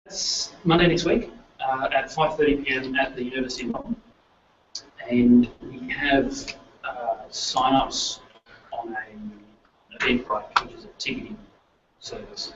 It's Monday next week at 5:30 p.m. at the University of Melbourne, and we have sign-ups on an Eventbrite, which is a ticketing service.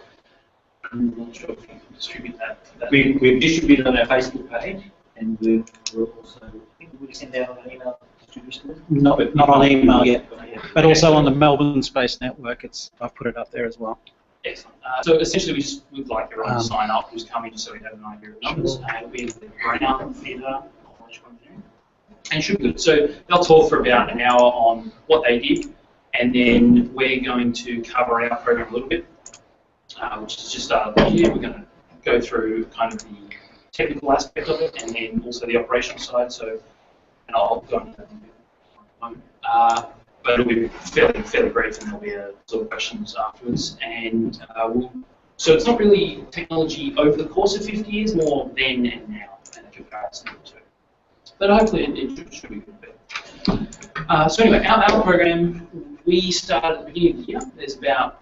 I'm not sure if you can distribute that. We've distributed on our Facebook page, and we're also, I think we send out an email distribution. Not on email yet, but also on the Melbourne Space Network. I've put it up there as well. Excellent. So essentially, we'd like everyone to sign up who's coming, just so we have an idea of numbers. And it'll be in the Brown Theatre of Electrical Engineering. And it should be good. So they'll talk for about an hour on what they did, and then we're going to cover our program a little bit, which is just started the year. We're going to go through kind of the technical aspect of it, and then also the operational side. So, and I'll go into that in a moment. But it'll be fairly brief, and there'll be a sort of questions afterwards. And so it's not really technology over the course of 50 years, more then and now, and a comparison of the two. But hopefully it should be good. So anyway, our program, we started at the beginning of the year. There's about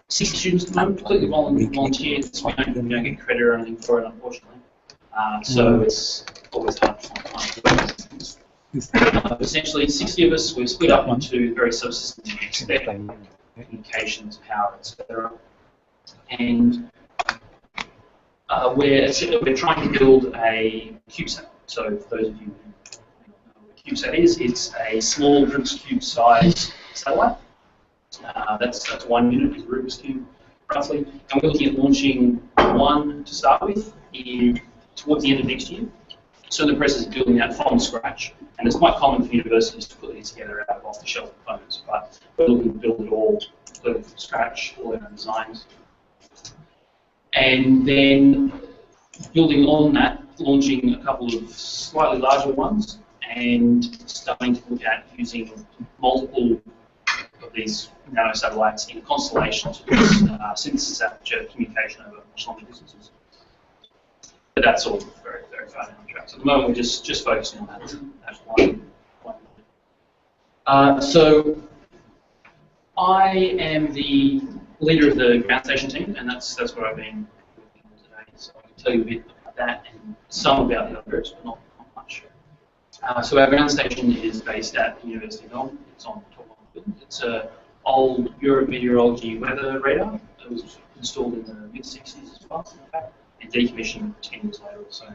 60 students at the moment, completely volunteers. We don't get credit or anything for it, unfortunately. So it's always hard to find things. Essentially, 60 of us, we've split up into various subsystems, communications, power, etc. And we're trying to build a CubeSat. So for those of you who don't know what a CubeSat is, it's a small Rubik's Cube size satellite. That's 1 unit, is a Rubik's Cube, roughly. And we're looking at launching one to start with towards the end of next year. So in the process of building that from scratch, and it's quite common for universities to put these together out of off-the-shelf components, but we're looking to build it all completely from scratch, all in our designs. And then building on that, launching a couple of slightly larger ones, and starting to look at using multiple of these nanosatellites in constellations for synthesis aperture communication over much longer distances. But that's all very, very far down the track. So at the moment, we're just focusing on that one. So I am the leader of the ground station team, and that's what I've been working on today. So I can tell you a bit about that and some about the other groups, but not much. So our ground station is based at the University of Melbourne. It's on top of the building. It's an old Eurometeorology weather radar that was installed in the mid-60s as well, in fact, and decommissioned 10 years later or so.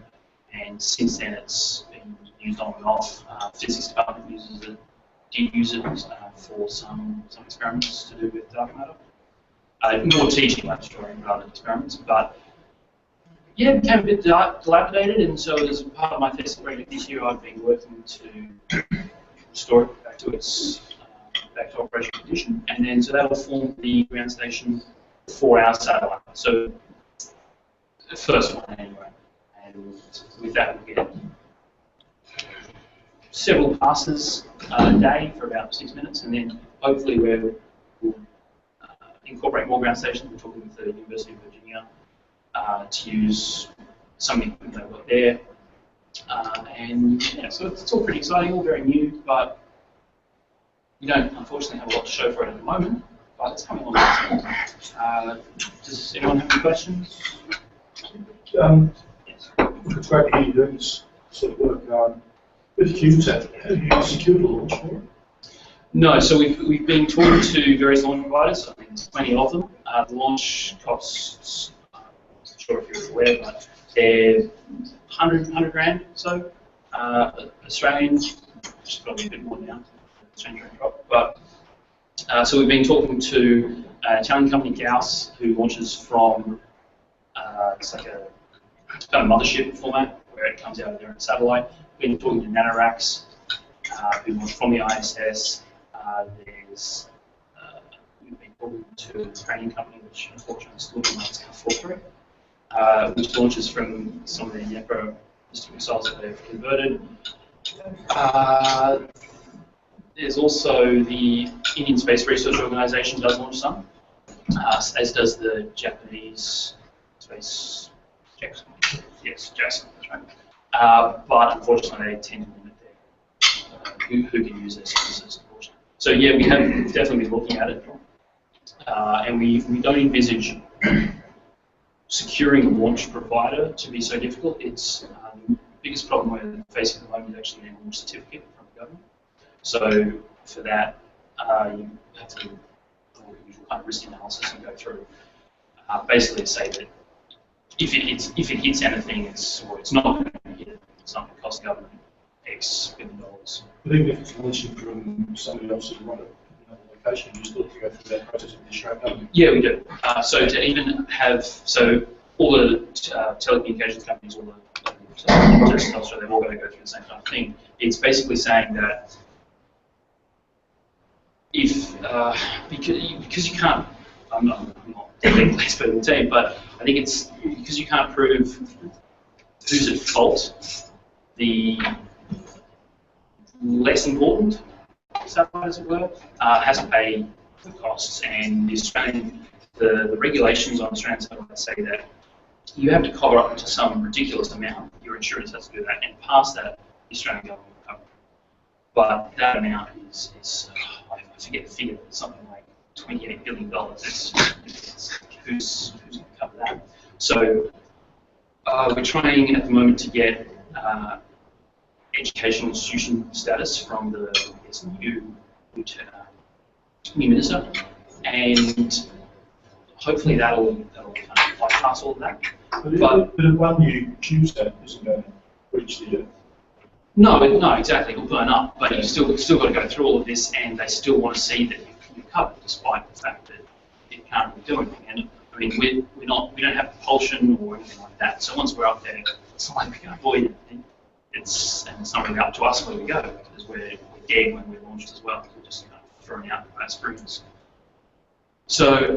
And since then, it's been used on and off. Physics department did use it for some experiments to do with dark matter. More teaching laboratory rather than experiments, but yeah, it became a bit dilapidated, and so as part of my thesis project this year, I've been working to restore it back to operational condition, and then so that'll form the ground station for our satellite. So the first one anyway, and with that we'll get several passes a day for about 6 minutes, and then hopefully we'll incorporate more ground stations. We're talking with the University of Virginia to use some of the equipment they've got there. And yeah, so it's all pretty exciting, all very new, but we don't unfortunately have a lot to show for it at the moment, but it's coming along. Does anyone have any questions? Yes. It's great to hear you doing this sort of work. With CubeSat, have you secured a launch for it? No, so we've been talking to various launch providers. I think there's plenty of them. The launch costs, I'm not sure if you're aware, but they're 100 grand or so Australian, which is probably a bit more now. Exchange rate drop. But so we've been talking to an Italian company, Gauss, who launches from it's like a kind of mothership format where it comes out of their own satellite. We've been talking to Nanoracks, who launch from the ISS. We've been talking to a Ukrainian company, which unfortunately is still looking like it's going to fall through, which launches from some of the Dnepro missiles that they've converted. There's also the Indian Space Research Organisation does launch some, as does the Japanese Space JAXA. Yes, JAXA, that's right. But unfortunately, they tend to limit who can use their services, unfortunately. So yeah, we have definitely been looking at it, and we don't envisage securing a launch provider to be so difficult. It's the biggest problem we're facing at the moment is actually a launch certificate from the government. So for that, you have to do the usual kind of risk analysis and go through. Basically, say that if it hits anything, it's not going to hit it. It's not going to cost the government X $1 billion. But even if it's launching from somebody else's run at another location, you still have to go through that process with the Australian government. Yeah, we do. So to even have all the telecommunications companies, all the Telstra, they've all got to go through the same kind of thing. It's basically saying that if because you can't, I'm not a technical expert in the team, but I think it's because you can't prove who's at fault, the less important satellite, as it were, has to pay the costs. And the regulations on Australian satellites say that you have to cover up to some ridiculous amount. Your insurance has to do that, and past that, the Australian government will cover it. But that amount is I forget the figure, it's something like $28 billion. Who's going to cover that? So we're trying at the moment to get educational institution status from the new minister, and hopefully that'll kind of bypass all of that. But if one new CubeSat isn't going to reach the Earth. No, exactly. It'll burn up, but you've still got to go through all of this, and they still want to see that you've covered, despite the fact that it can't really do anything. And I mean, we don't have propulsion or anything like that. So once we're up there, it's not like we can avoid it. It's not really up to us where we go, because we're dead when we're launched as well. We're just kind of thrown out by springs. So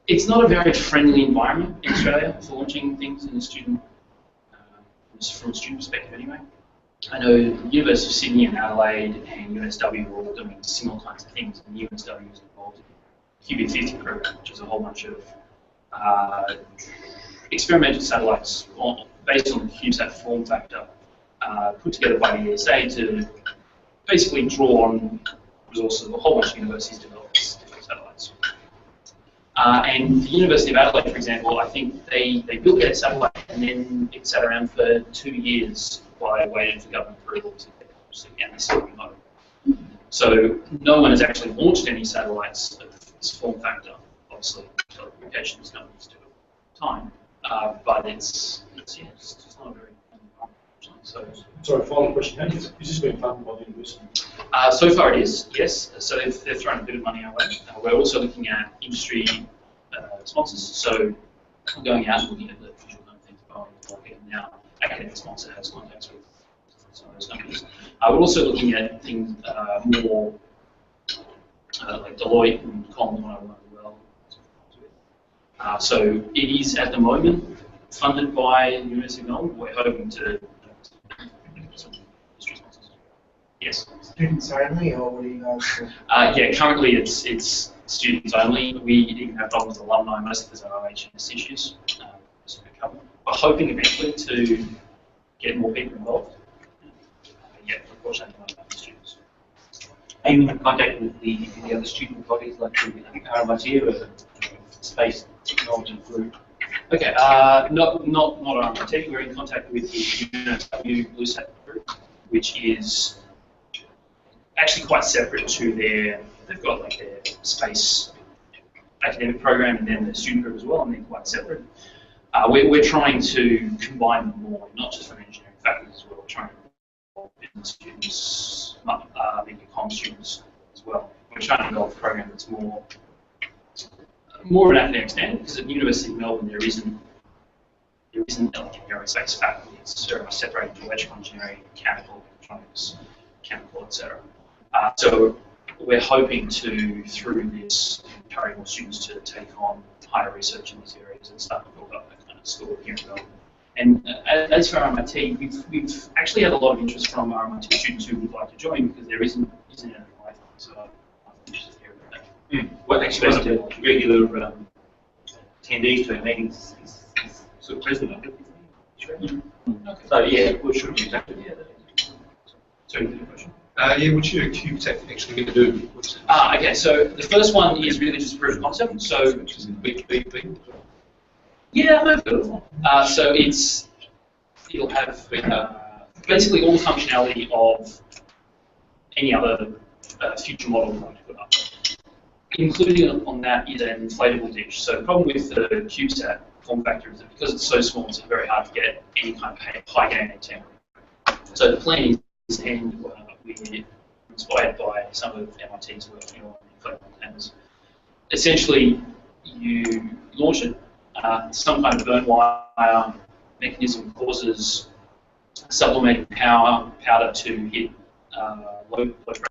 it's not a very friendly environment in Australia for launching things in a student, from a student perspective anyway. I know the University of Sydney and Adelaide and UNSW are all doing similar kinds of things, and UNSW is involved in the QB50 program, which is a whole bunch of experimental satellites based on the CubeSat form factor, put together by the ESA to basically draw on resources of a whole bunch of universities develop different satellites. And the University of Adelaide, for example, I think they built their satellite and then it sat around for 2 years while they waited for government approval to get launched, and they still remote. So no one has actually launched any satellites of this form factor. Obviously, telecommunications companies do it all the time, but it's just not a very Sorry, final question. Is this being funded by the university? So far it is, yes. So they've thrown a bit of money our way. We're also looking at industry sponsors. So we're going out and looking at the usual kind of things Boeing, and now academic sponsor has contacts with some of those companies. We're also looking at things more like Deloitte and Colin 101 as well. So it is at the moment funded by the University of Melbourne. We're hoping to some industry sponsors. Yes. Students only, or what do you guys do? Yeah, currently it's students only. We even have problems with alumni, mostly because of OHS issues. We're hoping eventually to get more people involved. Yeah, unfortunately, not students. Are you in contact with the other student bodies like the RMIT or Space Technology Group? Okay, not RMIT. We're in contact with the UNSW BlueSat group, which is actually quite separate to they've got like their space academic program and then the student group as well, and they're quite separate. We're trying to combine them more, not just from engineering faculty as well. We're trying to involve business students, media comm students as well. We're trying to develop a program that's more of an academic standard, because at the University of Melbourne there isn't like an aerospace faculty. It's very much separated into electrical engineering, mechanical, electronics, chemical, etc. So we're hoping to, through this, encourage more students to take on higher research in these areas and start to build up that kind of skill here in Melbourne. And as for RMIT, we've actually had a lot of interest from RMIT students who would like to join, because there isn't anything like that. So I'm interested to hear about that. Well, actually, most of the regular attendees to our meetings is sort of president of it. Okay. So yeah, we should be exactly. Sorry, the question. Yeah, what's your CubeSat actually going to do? Okay, so the first one is really just proof of concept. So Which is in B. Yeah, I've heard of it. So it'll have basically all the functionality of any other future model we want to put up. Including on that is an inflatable dish. So the problem with the CubeSat form factor is that because it's so small, it's very hard to get any kind of high gain antenna. So the plan is, and we're inspired by some of MIT's working on inflatable antennas. Essentially, you launch it, some kind of burn wire mechanism causes sublimated powder to hit low pressure.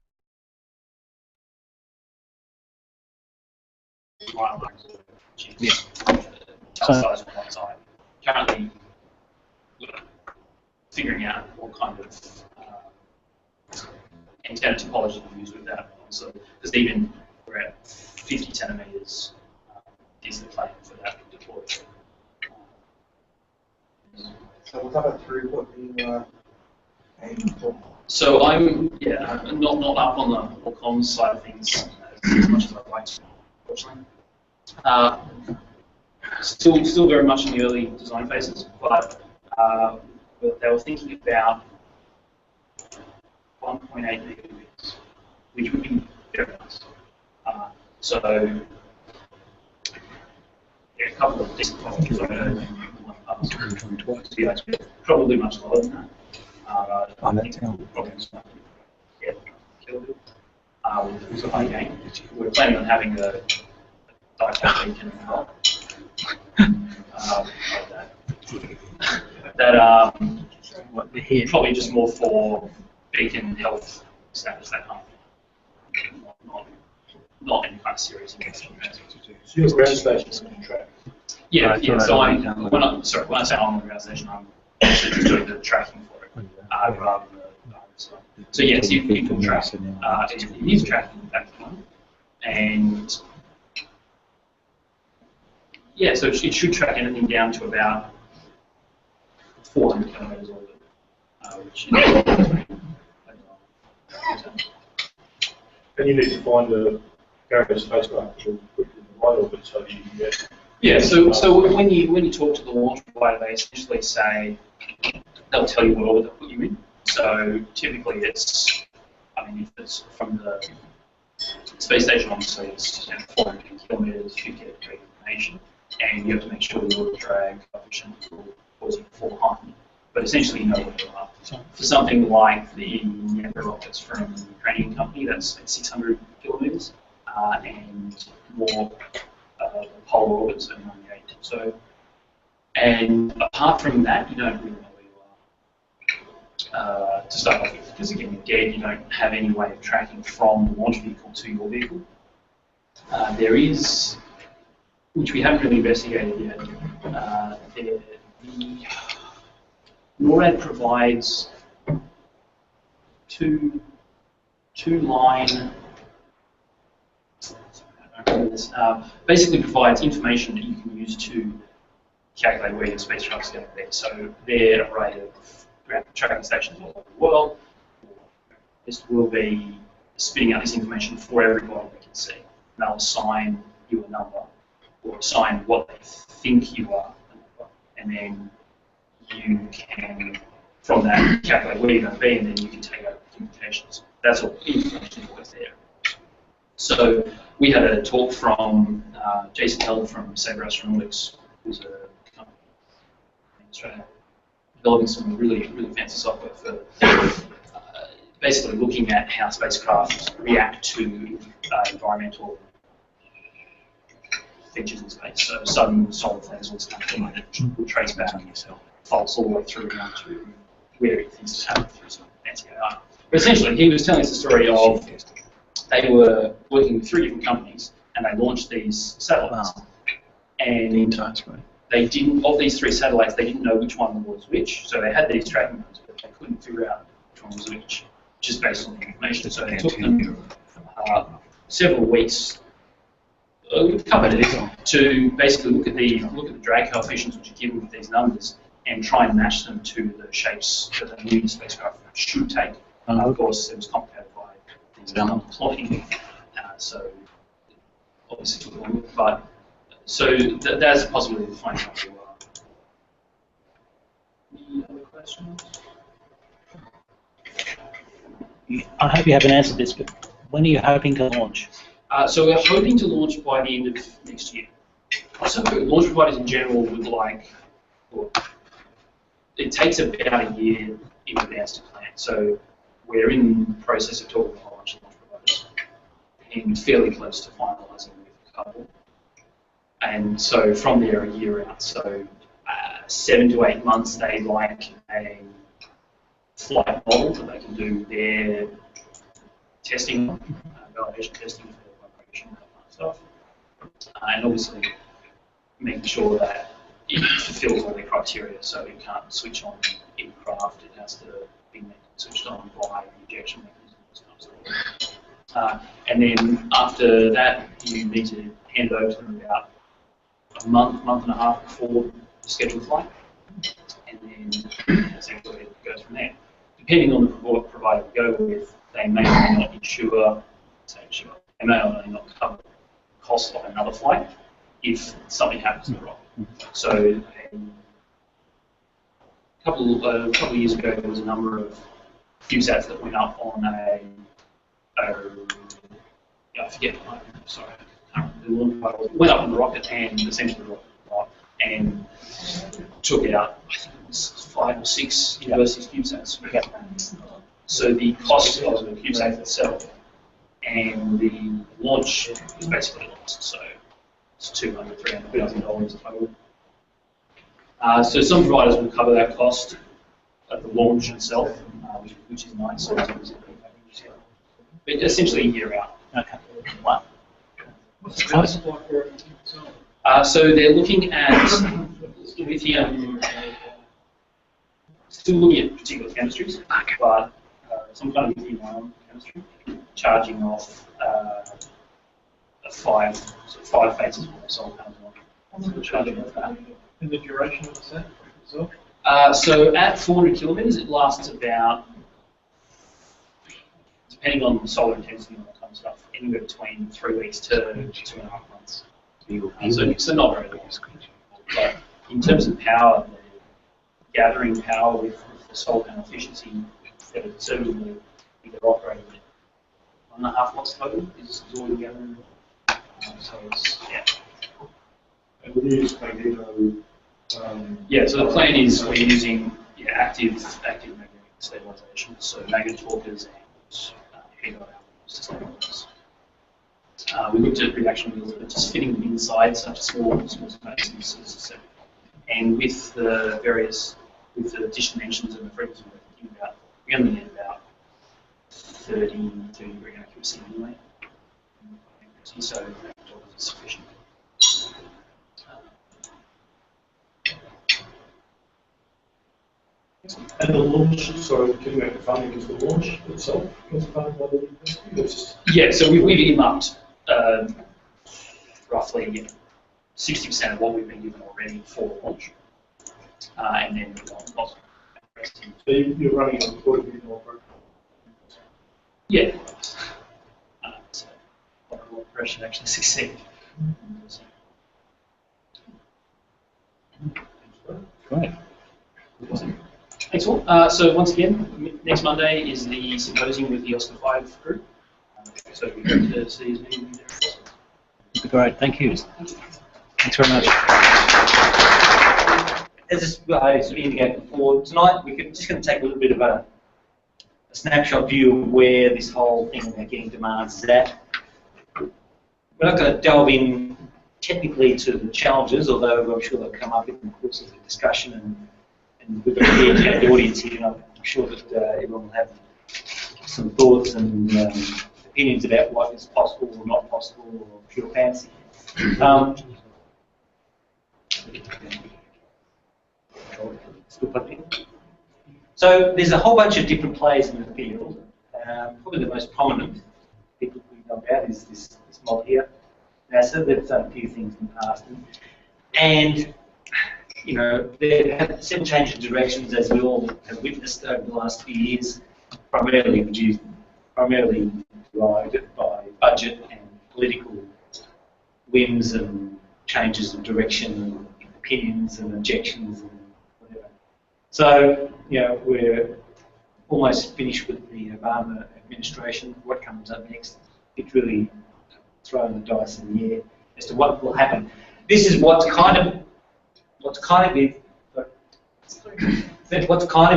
Yeah. Size on one side. Currently, we're figuring out what kind of antenna topology to use with that. So, because even we're at 50 centimeters is the plan for that deployment. So what type of throughput do you aim for? So I'm not up on the comms side of things as much as I'd like to, unfortunately. Still very much in the early design phases, but they were thinking about 1.8 megabits, which would be very nice. So a couple of decent problems. Probably much lower than that. I think probably with a high gain. We're planning on having a dipole beacon as well. That probably just more for beacon health status, that kind of thing. Not any kind of serious investment. So your ground station's going to track. Yeah. So when I say I'm on the ground station, I'm actually just doing the tracking for it, rather than the so yes, you can track. It is tracking at the moment, and yeah, so it should track anything down to about 400 kilometers orbit, which is. And you need to find a carrier spacecraft to put in the right orbit so that you can get. Yeah, so when you talk to the launch provider, they essentially say they'll tell you what orbit they'll put you in. So typically it's, if it's from the space station, obviously it's 400 kilometers, 50 degree inclination, and you have to make sure the orbit drag coefficient will cause you to fall behind. But essentially, you know what you are. For something like the Nebra rockets from the Ukrainian company, that's at 600 kilometers, and more polar orbits at 98. So, and apart from that, you don't really know where you are to start off with, because again, you're dead. You don't have any way of tracking from the launch vehicle to your vehicle. There is, which we haven't really investigated yet. The NORAD provides two line. Basically provides information that you can use to calculate where your spacecraft's going to be. So their array of tracking stations all over the world, this will be spitting out this information for everybody they can see. And they'll assign you a number, or assign what they think you are, and then you can, from that, calculate where you're going to be, and then you can take out the communications. That's all information that's there. So we had a talk from Jason Held from Sabre Astronautics, who's a company in Australia, developing some really fancy software for basically looking at how spacecraft react to environmental features in space. So sudden solar flares, all this kind of thing that will trace back faults all the way through down to where things happen through some fancy AI. But essentially, he was telling us the story of they were working with 3 different companies, and they launched these satellites. Wow. And they didn't, of these 3 satellites, they didn't know which one was which. So they had these tracking modes, but they couldn't figure out which one was which, just based on the information. So it took them several weeks, a couple of days, to basically look at the drag coefficients which are given with these numbers, and try and match them to the shapes that the new spacecraft should take. Of course, it was complicated by these plotting, so obviously took long, but So that's a possibility of finding out who you are. Any other questions? I hope you haven't answered this, but when are you hoping to launch? So we're hoping to launch by the end of next year. So launch providers in general would like, well, it takes about a year in advance to plan. So we're in the process of talking to a whole bunch of launch providers and fairly close to finalising with a couple. And so from there, a year out. So 7 to 8 months, they like a flight model that they can do their testing, validation testing for their vibration, that kind of stuff. And obviously making sure that it fulfills all the criteria, so it can't switch on in craft, it has to be switched on by the injection mechanism. And then after that, you need to hand it over to them about a month and a half before the scheduled flight, and then essentially it goes from there. Depending on the provider you go with, they may or may not insure, they may or may not cover the cost of another flight if something happens to the rocket. So a couple of years ago, there was a number of CubeSats that went up on I forget, sorry, I can't remember the launch, went up on the rocket and essentially the rocket got and took out, I think it was 5 or 6 university CubeSats. So the cost of the CubeSat itself and the launch is basically lost. So it's $200,000, $300,000 total. So some providers will cover that cost of the launch itself, which is nice. So it's but essentially a year out. Okay. Wow. What's the cost like for it? So they're looking at lithium, still looking at particular chemistries, but some kind of lithium-ion chemistry, charging off 5 phases of the solar panels on. Charging off that. And the duration of the set itself? So at 400 kilometers, it lasts about, depending on the solar intensity and all that kind of stuff, anywhere between 3 weeks to 2.5 months. So not very long. But in terms of power, the gathering power with the solar panel efficiency, that it's certainly either operating at 1.5 watts total is all the gathering. So it's, yeah. And we use magneto. Yeah, so the plan is we're using active magnetic stabilization, so magnet talkers and head systems. We looked at reaction wheels, but just fitting them inside such small spaces. And with the dish dimensions and the frequency we're thinking about, we only need about 30 degree accuracy anyway. So magnet talkers is sufficient. And the launch, sorry, getting back to funding, is the launch itself is funded by the university? Yeah, so we've earmarked roughly 60% of what we've been given already for launch, and then we've got cost. So you're running a $40 million program? Yeah. So a lot of pressure to actually succeed. Great. Thanks all. So once again, next Monday is the symposium with the Oscar 5 group. So we hope to see as many of you there as possible. Great, thank you. Thanks very much. As I sort of indicated before, tonight we're just going to take a little bit of a snapshot view of where this whole thing about getting demands is at. We're not going to delve in technically to the challenges, although I'm sure they'll come up in the course of the discussion, and we've got a dedicated audience here, and I'm sure that everyone will have some thoughts and opinions about what is possible or not possible or pure fancy. So there's a whole bunch of different players in the field. Probably the most prominent people we know about is this mob here, NASA. They've done a few things in the past, and you know, they've had several changes of directions, as we all have witnessed over the last few years, primarily driven by budget and political whims and changes of direction and opinions and objections and whatever. So, you know, we're almost finished with the Obama administration. What comes up next? It's really throwing the dice in the air as to what will happen. This is what's kind of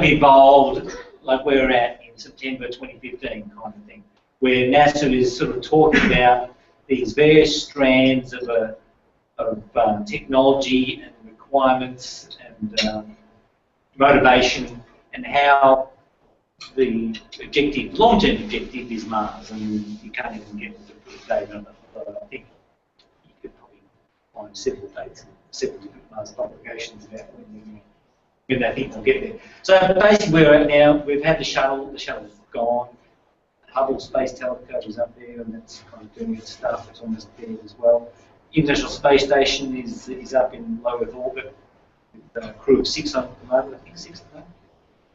evolved, like we're at in September 2015 kind of thing, where NASA is sort of talking about these various strands of technology and requirements and motivation, and how the objective, long-term objective, is Mars, and you can't even get the date on it. But I think you could probably find several dates, several different Mars publications about when they think they'll get there. So basically, where we're at now, we've had the shuttle. The shuttle's gone. Hubble Space Telescope is up there, and that's kind of doing its stuff. It's almost there as well. International Space Station is up in low Earth orbit with a crew of 6 on the moment, I think 6 at the moment.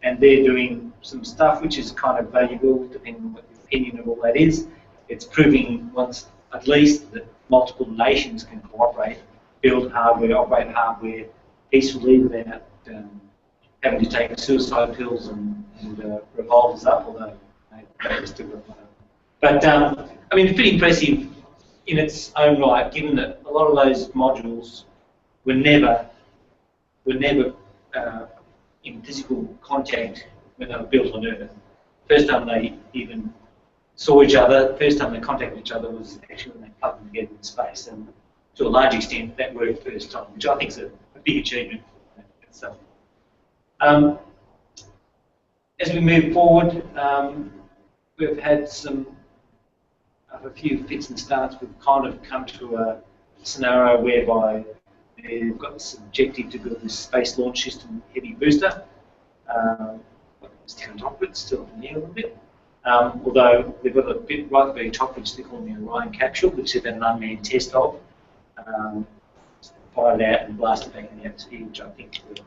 And they're doing some stuff which is kind of valuable, depending on what the opinion of all that is. It's proving once at least that multiple nations can cooperate, build hardware, operate hardware peacefully without having to take suicide pills and revolvers up, although they still got one. But I mean, it's pretty impressive in its own right, given that a lot of those modules were never in physical contact when they were built on Earth. First time they even saw each other, first time they contacted each other was actually when they plugged them together in space, and to a large extent that worked first time, which I think is a big achievement for that itself. As we move forward, we've had a few fits and starts. We've kind of come to a scenario whereby they've got this objective to build this space launch system heavy booster. It's 10 top, it's still up in the air a little bit. Although they've got a bit right at the very top, which they call the Orion capsule, which they've had an unmanned test of. Fired it out and blasted back in the atmosphere, which I think worked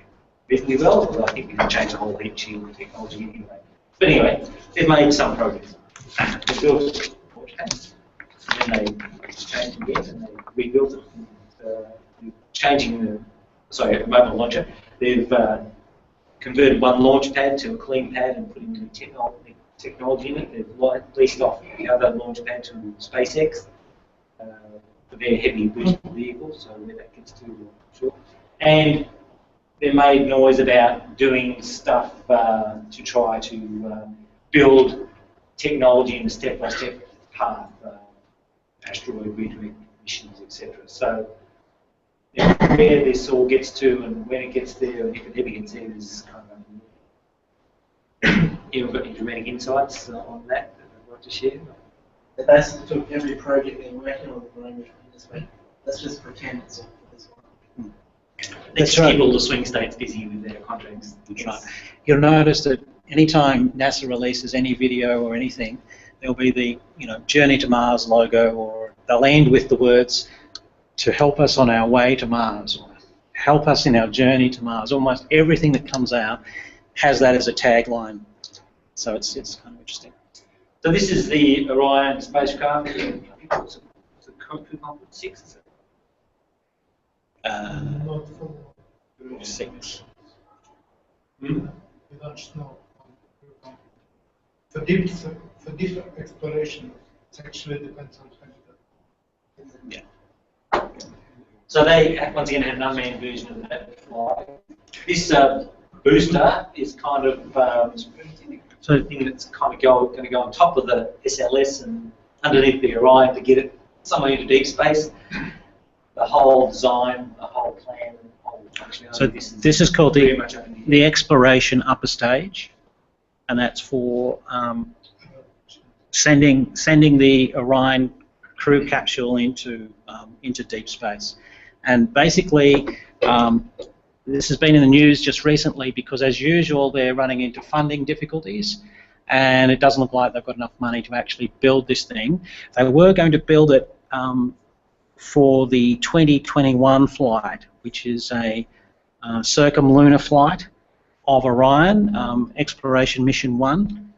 reasonably well, although I think we can change the whole heat shield technology anyway. But anyway, they've made some progress. They built a launch pad, and then they changed it again, and they rebuilt it. And, changing the mobile launcher, they've converted one launch pad to a clean pad and put in new technology in it. They've leased off the other launch pad to SpaceX for their heavy boosted vehicles, so where that gets to, I'm not sure. And they made noise about doing stuff to try to build technology in a step-by-step path, asteroid redirect missions, etc. So where this all gets to and when it gets there, and if it ever gets there, is kind of you've got any dramatic insights on that I'd like to share? They basically took every project they're working on at the moment and just went, let's just pretend it's all for this one. Let's keep all the swing states busy with their contracts. That's right. You'll notice that anytime NASA releases any video or anything, there'll be the Journey to Mars logo, or they'll end with the words, to help us on our way to Mars, or help us in our journey to Mars. Almost everything that comes out has that as a tagline. So it's kind of interesting. So this is the Orion spacecraft. I think it's a Crew Comfort 6, is it? Not for 6. we don't know. For deep exploration, it actually depends on 20. Yeah. So they once again had an unmanned version of that flight. This booster is kind of a thing that's kind of going to go on top of the SLS and underneath the Orion to get it somewhere into deep space. The whole design, the whole plan, the whole functionality. So this is called the exploration upper stage, and that's for sending the Orion crew capsule into deep space. And basically, this has been in the news just recently because, as usual, they're running into funding difficulties, and it doesn't look like they've got enough money to actually build this thing. They were going to build it for the 2021 flight, which is a circumlunar flight of Orion, Exploration Mission 1,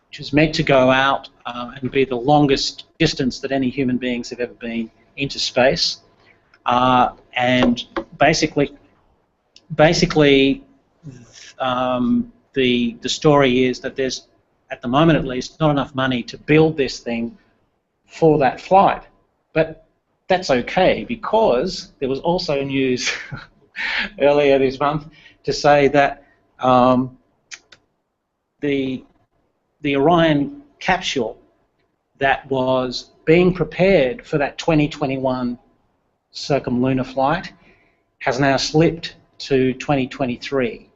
which is meant to go out and be the longest distance that any human beings have ever been into space. and basically, the story is that there's, at the moment at least, not enough money to build this thing for that flight. But that's okay, because there was also news earlier this month to say that the Orion capsule that was being prepared for that 2021 circumlunar flight has now slipped to 2023.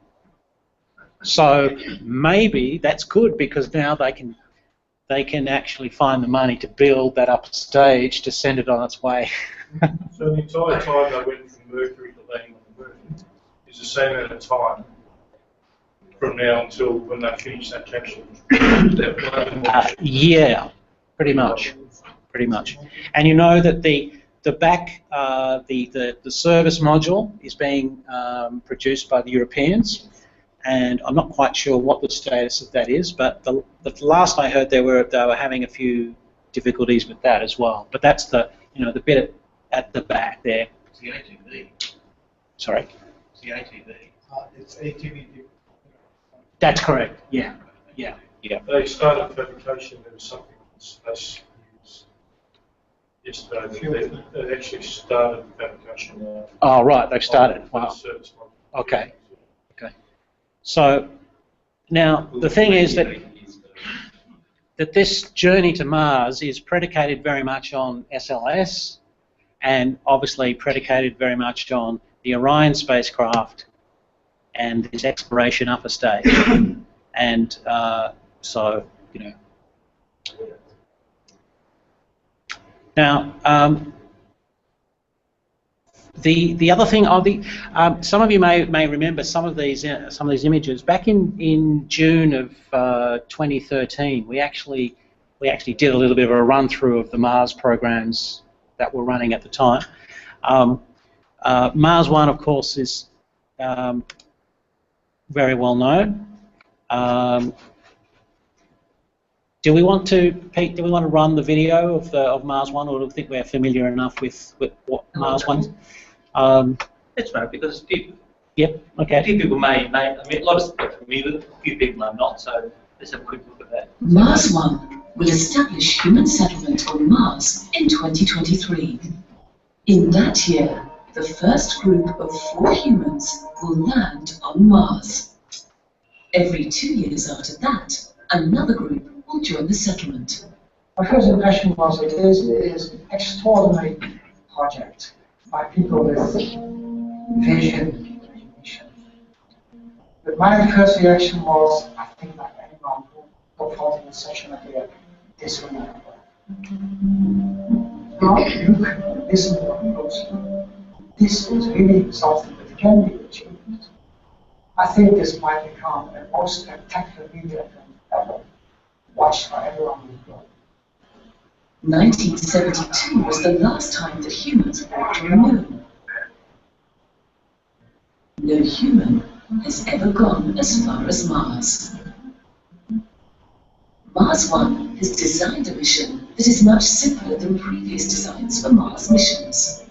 So maybe that's good, because now they can actually find the money to build that upper stage to send it on its way. So the entire time they went from Mercury to landing on the Moon is the same amount of time from now until when they finish that capsule. Yeah, pretty much. And you know that the service module is being produced by the Europeans, and I'm not quite sure what the status of that is, but the last I heard they were having a few difficulties with that as well. But that's the bit at the back there. It's the ATV. Sorry. It's the ATV. It's ATV. That's correct. Yeah. They started fabrication. There was something in Space News yesterday. They actually started fabrication. Oh, right. They've started. Wow. Service model. Okay. So now the thing is that this journey to Mars is predicated very much on SLS, and obviously predicated very much on the Orion spacecraft and this exploration upper stage. And so, now the other thing, some of you may remember some of these images. Back in June of 2013, we actually did a little bit of a run through of the Mars programs that were running at the time. Mars 1, of course, is very well known. Do we want to, Pete? Do we want to run the video of Mars 1, or do we think we're familiar enough with what Mars 1? That's right, because a few people may, I mean, a lot of people are familiar with it, a few people are not, so let's have a quick look at that. Mars 1 will establish human settlement on Mars in 2023. In that year, the first group of 4 humans will land on Mars. Every 2 years after that, another group will join the settlement. My first impression was it is an extraordinary project by people with vision, imagination. But my first reaction was, I think like anyone who confronted with such an idea, this will never work. Now you can listen more closely. This is really something that can be achieved. I think this might become the most spectacular media event ever, watched by everyone in the world. 1972 was the last time that humans walked on the moon. No human has ever gone as far as Mars. Mars 1 has designed a mission that is much simpler than previous designs for Mars missions.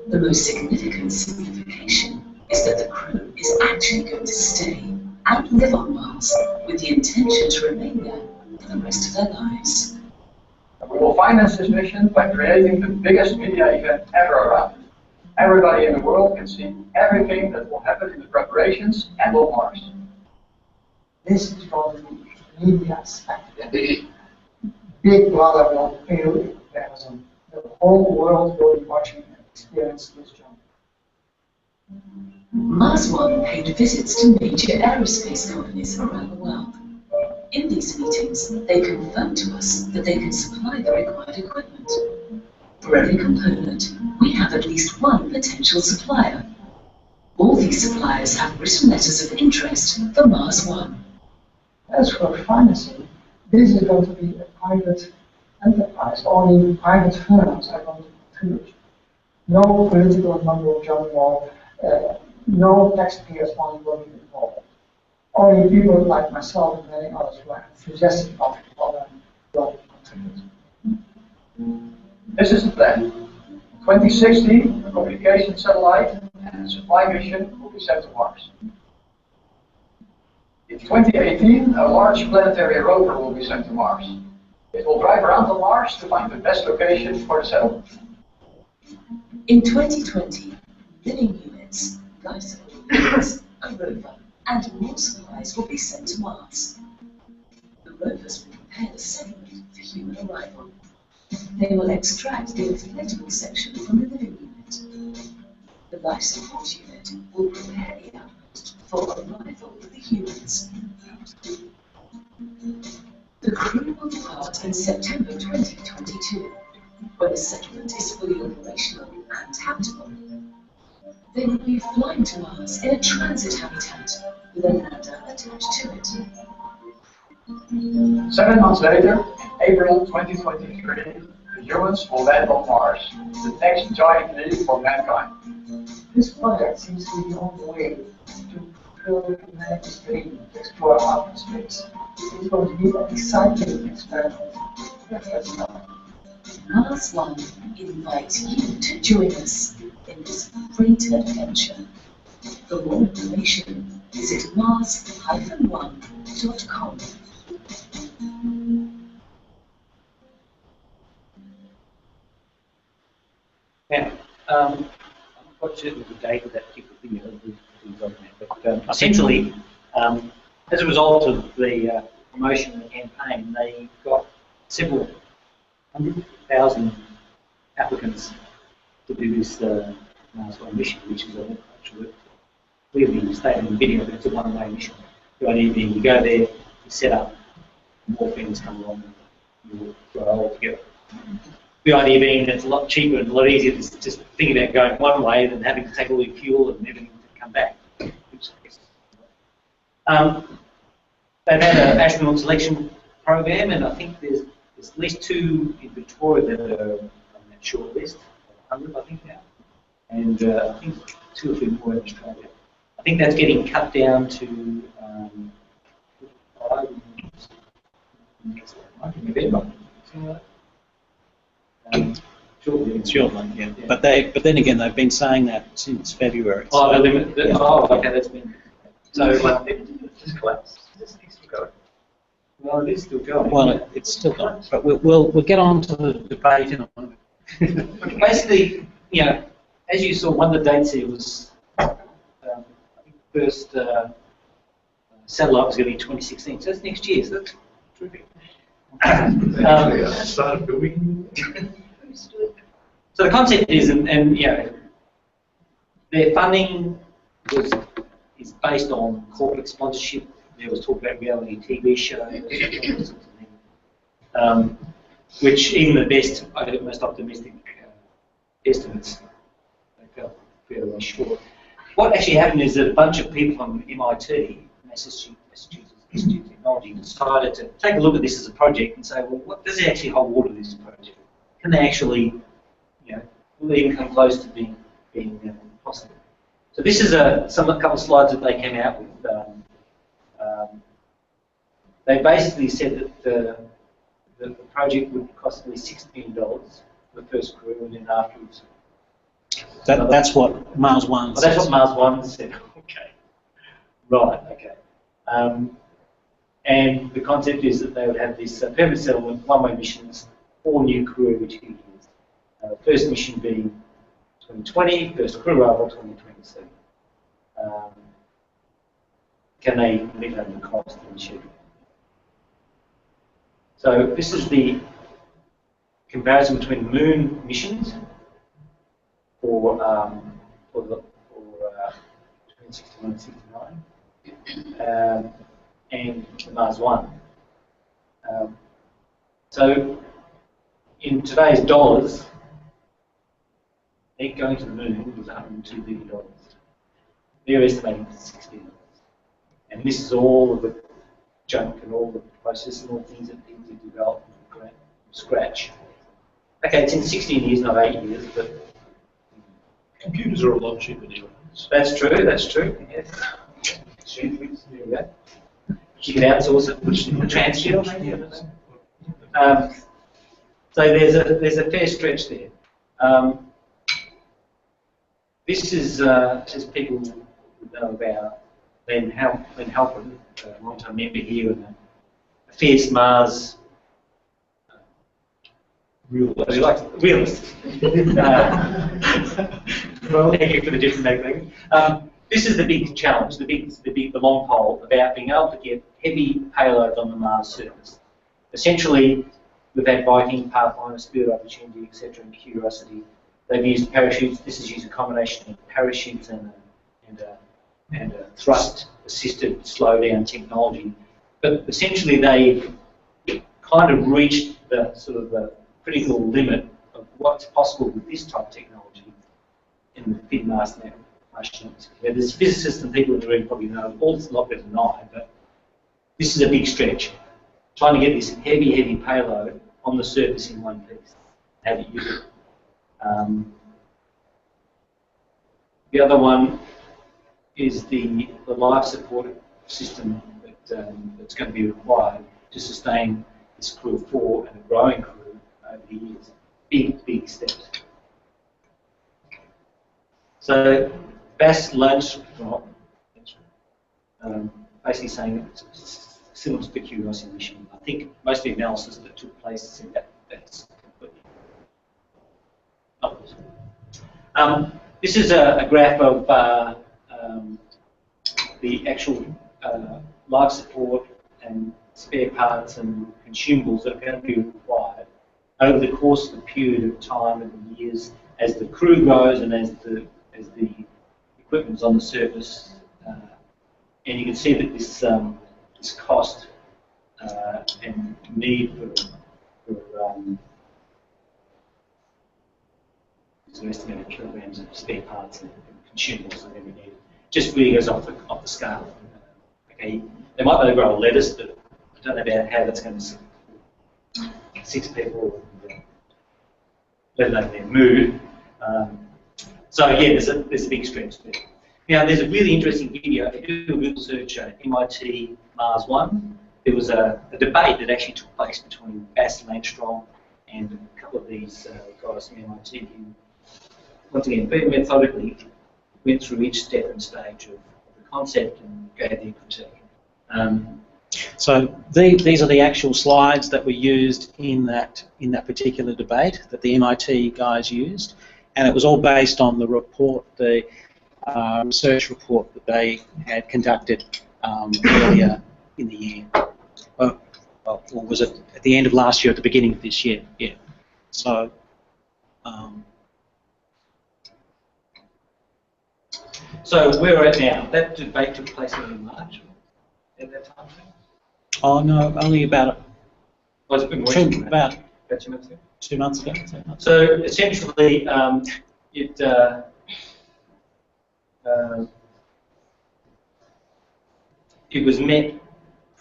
The most significant simplification is that the crew is actually going to stay and live on Mars with the intention to remain there for the rest of their lives. We will finance this mission by creating the biggest media event ever around. Everybody in the world can see everything that will happen in the preparations and on Mars. This is going to be media spectacular. Big Brother will feel it. The whole world will be watching and experience this journey. Mars 1 paid visits to major aerospace companies around the world. In these meetings, they confirmed to us that they can supply the required equipment. For every component, we have at least one potential supplier. All these suppliers have written letters of interest for Mars 1. As for financing, this is going to be a private enterprise. Only private firms are going to contribute. No political mumbo jumbo, no taxpayers' money will be involved. Only people like myself and many others who are enthusiastic about the program will contribute. This is the plan. 2060, a communication satellite and a supply mission will be sent to Mars. In 2018, a large planetary rover will be sent to Mars. It will drive around on Mars to find the best location for the settlement. In 2020, living units, life support units, a rover, and more supplies will be sent to Mars. The rovers will prepare the settlement for human arrival. They will extract the inflatable section from the living unit. The life support unit will prepare the outpost for arrival of the humans. The crew will depart in September 2022, when the settlement is fully operational and habitable. They will be flying to Mars in a transit habitat with a lander attached to it. 7 months later, April 2023, the humans will land on Mars, the next giant leap for mankind. This project seems to be the only way to prepare humanity's dream to explore outer space. It's going to be an exciting experiment. That's enough. Mars One invites you to join us in this great adventure. For more information, visit mars-1.com. Yeah, I'm quite certain of the date of that particular thing on there, but essentially, as a result of the promotion and the campaign, they got several 100,000 applicants to do this Mars One mission, which is actually clearly stated in the video, but it's a one-way mission. The idea being you go there, you set up, more things come along, you'll go all together. The idea being that it's a lot cheaper and a lot easier to just think about going one way than having to take all your fuel and everything to come back. They've had an astronaut selection program, and I think there's at least 2 in Victoria that are on that short list, 100 I think now, and I think 2 or 3 more in Australia. I think that's getting cut down to 5 in November. Shortly, yeah. But then again, they've been saying that since February. Oh, okay, that's been. So, just collapse. Just still going. Well, it is still going. Well, it's still going. But we'll get on to the debate in a moment. Basically, you know, as you saw, one of the dates here was I think the first satellite was going to be 2016. So that's next year. So that's terrific. Started building. So the concept is, and you know, their funding is based on corporate sponsorship. There was talk about reality TV shows, which even the best, most optimistic estimates, they fell fairly short. What actually happened is that a bunch of people from MIT, Massachusetts Institute of Technology, decided to take a look at this as a project and say, well, what does it actually hold water, this project? Can they actually, you know, will they even come close to being possible? So this is a couple of slides that they came out with. They basically said that the project would cost at least $6 million for the first crew, and then afterwards. That's what Mars One says. That's what Mars One said. Okay. Right. Okay. And the concept is that they would have this permanent settlement, one-way missions, 4 new crew every 2 years. First mission being 2020, first crew arrival 2027. Can they meet under the cost and schedule? So this is the comparison between moon missions for 2061 and 69 and the Mars One. So in today's dollars, going to the moon was $102 billion. They're estimating $60 billion. And this is all of the junk and all the processes and all the things that need to develop from scratch. Okay, it's in 16 years, not 8 years, but Computers are a lot cheaper than humans. that's true, yes. There we go. You can outsource it, which is the transfer. So there's a fair stretch there. This is, as people know about, Ben Halpern, a long-time member here, and a fierce Mars realist. Well, thank you for the different name. This is the big challenge, the long pole about being able to get heavy payloads on the Mars surface. Essentially, we've had Viking, Pathfinder, Spirit Opportunity, etc., and Curiosity. They've used parachutes. This is used a combination of parachutes and a thrust-assisted slowdown technology. But essentially, they kind of reached the sort of the critical limit of what's possible with this type of technology in the thin Mars atmosphere. There's physicists and people in the room probably know all this a lot better than I, but this is a big stretch. Trying to get this heavy payload on the surface in one piece. How to use it. The other one is the life support system that's going to be required to sustain this crew of 4 and a growing crew over the years. Big steps. So BAS lunch, basically saying it's similar to the Curiosity mission. I think most of the analysis that took place in that's completely numbers. This is a graph of the actual life support and spare parts and consumables that are going to be required over the course of a period of time and years as the crew grows and as the equipment's on the surface. And you can see that this cost and need for some estimated kilograms of spare parts and consumables that are needed just really goes off the scale. Okay, they might be able to grow a lettuce, but I don't know about how that's going to support 6 people, let alone their mood. So yeah, there's a big stretch there. Now there's a really interesting video. If you do a Google search MIT Mars 1, there was a debate that actually took place between Bas Landstrom and a couple of these guys from MIT who, once again, very methodically went through each step and stage of the concept and gave their critique. So these are the actual slides that were used in that particular debate that the MIT guys used, and it was all based on the report, the research report that they had conducted earlier in the year. Or was it at the end of last year, at the beginning of this year? Yeah. So. So where we're at now, that debate took place in March at that time? Oh no, only about it's been about 2 months ago. 2 months ago. So essentially, it was met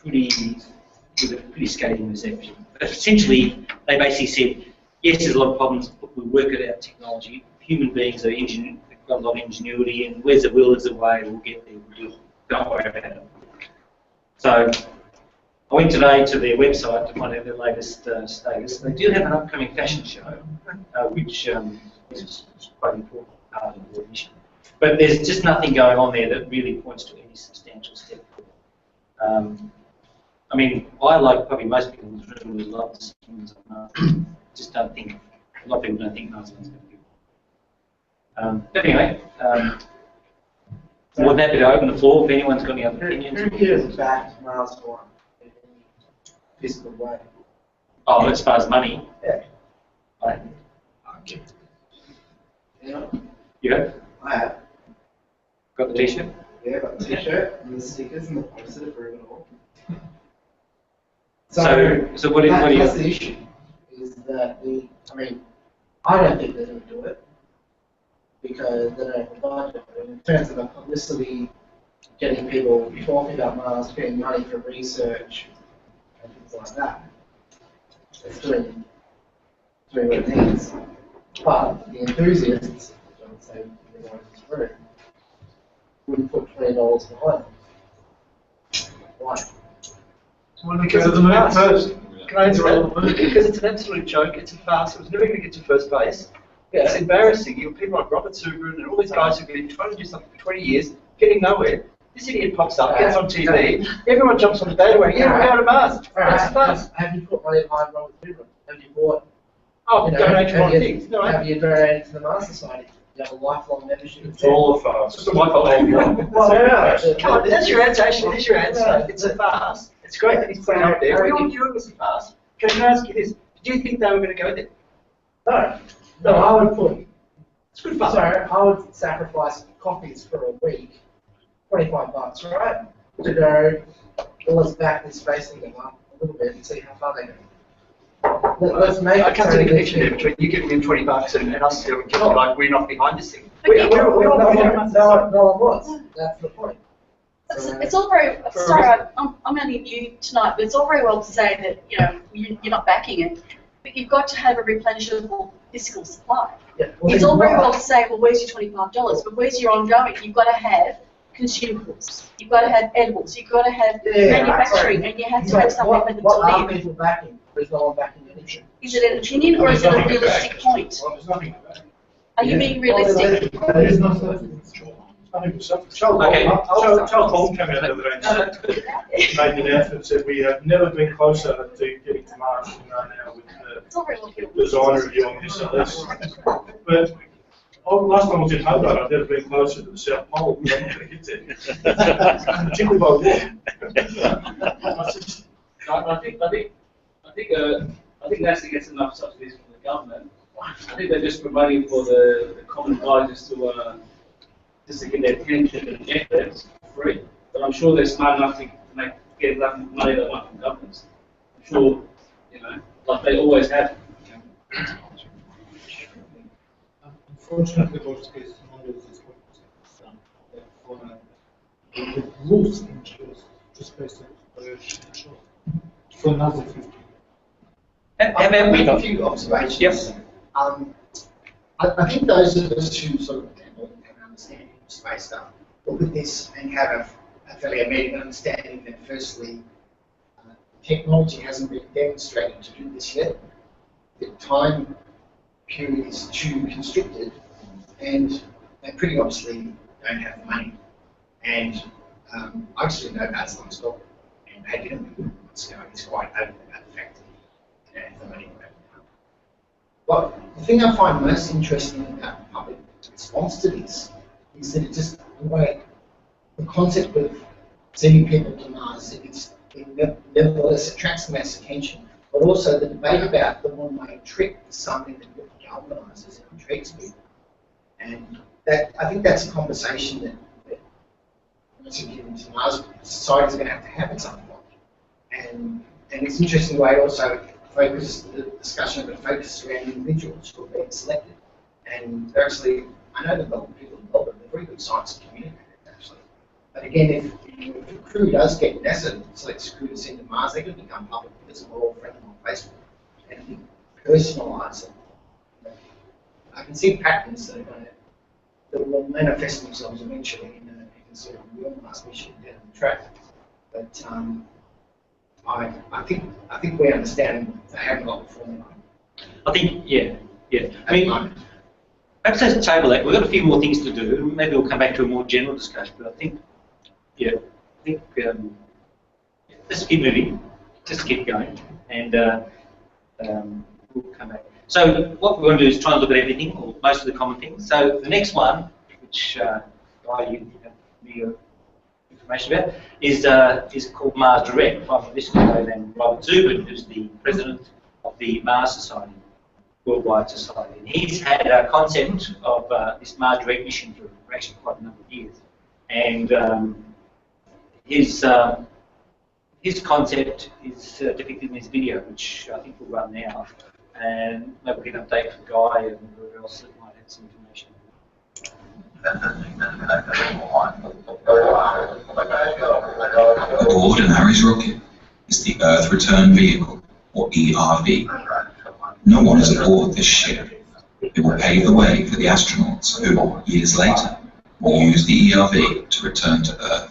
with a pretty scathing reception. But essentially, they basically said, yes, there's a lot of problems, but we work at our technology. Human beings are got a lot of ingenuity, and where's the will is the way, we'll get there, don't worry about it. So I went today to their website to find out their latest status. They do have an upcoming fashion show, which is quite an important part of the mission. But there's just nothing going on there that really points to any substantial step forward. I mean, I, like probably most people in this room, would love to see humans on Mars. Just don't think, a lot of people don't think Mars is going to be. But anyway, we're happy to open the floor if anyone's got any other opinions. Who gives back Mars to one in any physical way? Oh, as far as money? Yeah. You have? I have. Got the t-shirt? Yeah, got the t-shirt and the stickers and the poster to prove it all. So what do you... That's the issue, is that I don't think they're going to do it because they don't have the budget. In terms of the publicity, getting people talking about Mars, getting money for research and things like that, it's doing what it needs. But the enthusiasts, which I would say everyone in this room, wouldn't put $20 behind them. Why? Because of the moon first. Can I interrupt? Because it's an absolute joke. It's a farce. It was never going to get to first base. Yeah, it's embarrassing. You people like Robert Subrin and all these guys who've been trying to do something for 20 years, getting nowhere. This idiot pops up, gets on TV, everyone jumps on the data wing, yeah, we're going to Mars. That's fun. Have you put money behind Robert Subrin? Have you bought? Oh, donate to my things. No, have you donated to the Mars Society? You have a lifelong membership. It's all a farce. It's a lifelong membership. Well, yeah. Come on, that's your answer. Actually, that's your answer. It's a farce. It's great that he's put it up there. We all knew it was a farce. Can I ask you this? Did you think they were going to go there? No. No, I would put. It's good fun. So I would sacrifice coffees for a week, $25, right? To go, well, let's back this space thing up a little bit and see how far they go. Let's make I can't see the connection there between you giving him $20 and us doing it. Like we're not behind this thing. We're all behind no one was. That's the point. It's all very. Sorry, I'm only new tonight, but it's all very well to say that you're not backing it, but you've got to have a replenishable physical supply. Yeah, it's all very well to say, well, where's your $25? But where's your ongoing? You've got to have consumables. You've got to have edibles. You've got to have manufacturing, and you have to have something for them to What are live. people backing? There's no one backing anything. Is it an opinion or is it a realistic point? Well, there's nothing to back. Are you being realistic? There's nothing to suffer. Charles Holm came out the other day and made an announcement, said we have never been closer to getting to Mars than we are now with the design review on the SLS. But last time I was in Hobart, I've never been closer to the South Pole. I'm not going to get there. Particularly by water. I think NASA gets enough subsidies from the government. I think they're just promoting for the common guy just to get their attention and efforts for free. But I'm sure they're smart enough to get enough money that want from governments. I'm sure, like they always have. Unfortunately, worst case scenario is what the rules interest just based on exploration for another 50 years. Have we got a few observations? Yes. I think those of us who sort of have an understanding of space stuff look at this and have a fairly immediate understanding that firstly, technology hasn't been demonstrated to do this yet. The time period is too constricted, and they pretty obviously don't have the money. And I actually know that's not stop, and they didn't do it. It's quite open about the fact that they don't have the money. But the thing I find most interesting about the public response to this is that it just, in a way, the concept of sending people to Mars, it nevertheless attracts mass attention, but also the debate about the one-way trip is something that really galvanises and intrigues people. And that, I think that's a conversation that once you get into Mars, society's going to have at some point. And it's interesting the way also focus the discussion of focus around individuals who are being selected. And they're actually, I know the Melbourne people in Melbourne, they're very good science communicators actually. But again, if a crew does get NASA selects a crew to send to Mars, they could become public because we're all friendly on Facebook. And if you personalise it, I can see patterns that will manifest themselves eventually in a sort of real Mars mission down the track. But I think we understand they haven't got the formula. I think, yeah. I mean, perhaps let's table that. We've got a few more things to do. Maybe we'll come back to a more general discussion. But I think, let's keep moving. Just keep going, and we'll come back. So what we're going to do is try and look at everything, or most of the common things. So the next one, which you have the information about, is called Mars Direct, by this guy named Robert Zubin, who's the president of the Mars Society, Worldwide Society. And he's had a concept of this Mars Direct mission for actually quite a number of years. And his concept is depicted in this video, which I think will run now. And maybe we'll get an update from Guy and whoever else that might have some information. Aboard an Ares rocket is the Earth Return Vehicle, or ERV. No one is aboard this ship. It will pave the way for the astronauts who, years later, will use the ERV to return to Earth.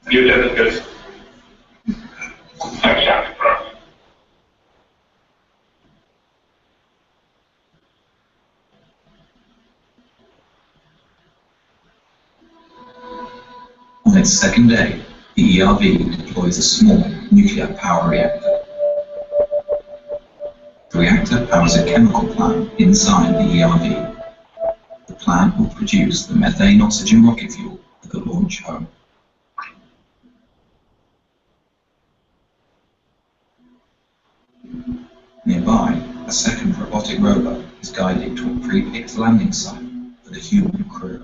New delegates. Accept first. On its second day, the ERV deploys a small nuclear power reactor. The reactor powers a chemical plant inside the ERV. The plant will produce the methane-oxygen rocket fuel for the launch home. Nearby, a second robotic rover is guided to a pre-picked landing site for the human crew.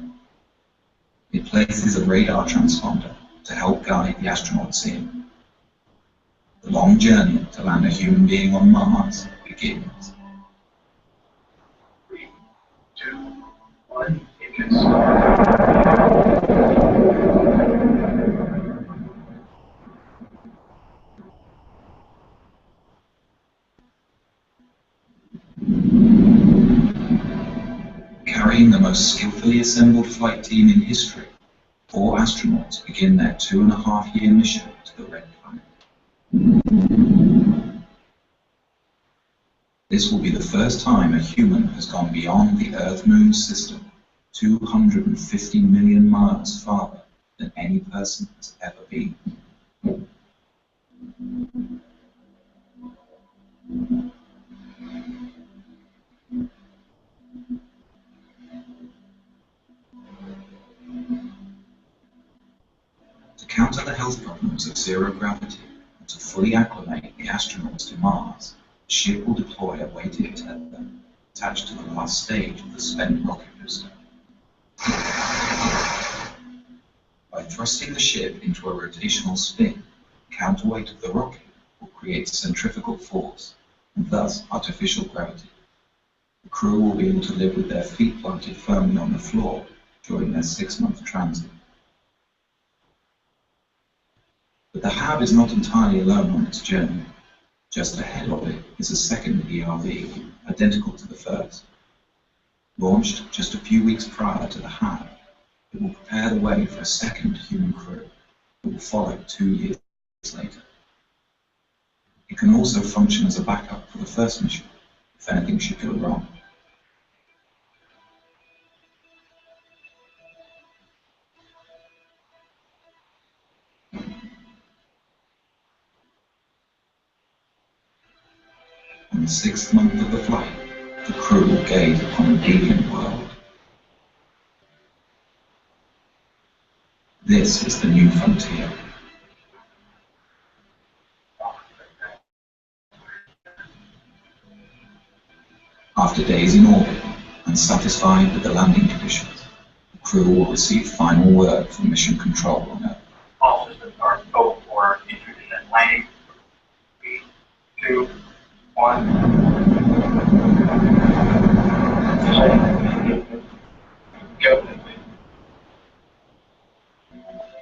It places a radar transponder to help guide the astronauts in. The long journey to land a human being on Mars begins. 3, 2, 1, engines. Carrying the most skillfully assembled flight team in history, 4 astronauts begin their 2.5-year mission to the Red Planet. This will be the first time a human has gone beyond the Earth-Moon system, 250 million miles farther than any person has ever been. To counter the health problems of zero gravity and to fully acclimate the astronauts to Mars, the ship will deploy a weighted tether attached to the last stage of the spent rocket booster. By thrusting the ship into a rotational spin, the counterweight of the rocket will create centrifugal force and thus artificial gravity. The crew will be able to live with their feet planted firmly on the floor during their 6-month transit. But the HAB is not entirely alone on its journey. Just ahead of it is a second ERV, identical to the first. Launched just a few weeks prior to the HAB, it will prepare the way for a second human crew that will follow 2 years later. It can also function as a backup for the first mission, if anything should go wrong. On the 6th month of the flight, the crew will gaze upon an alien world. This is the new frontier. After days in orbit and satisfied with the landing conditions, the crew will receive final word from Mission Control on Earth. All systems are go for entry descent landing. 3, 2, 1. Go.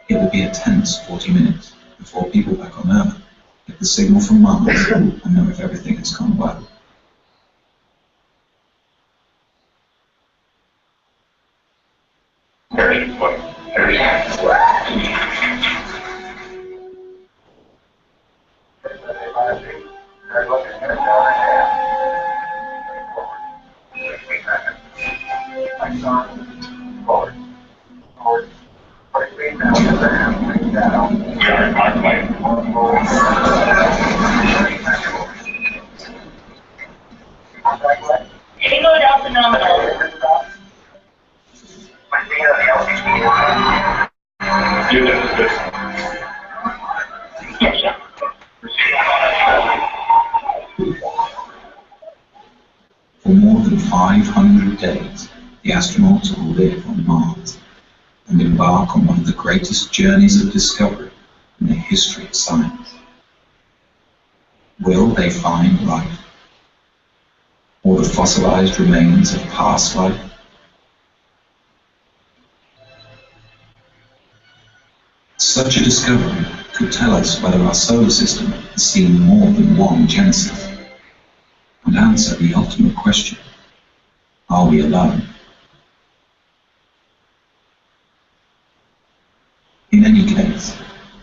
It will be a tense 40 minutes before people back on Earth get the signal from Mars and know if everything has gone well. For more than 500 days, the astronauts will live on Mars and embark on one of the greatest journeys of discovery in the history of science. Will they find life? Or the fossilized remains of past life? Such a discovery could tell us whether our solar system has seen more than one genesis, and answer the ultimate question: are we alone? In any case,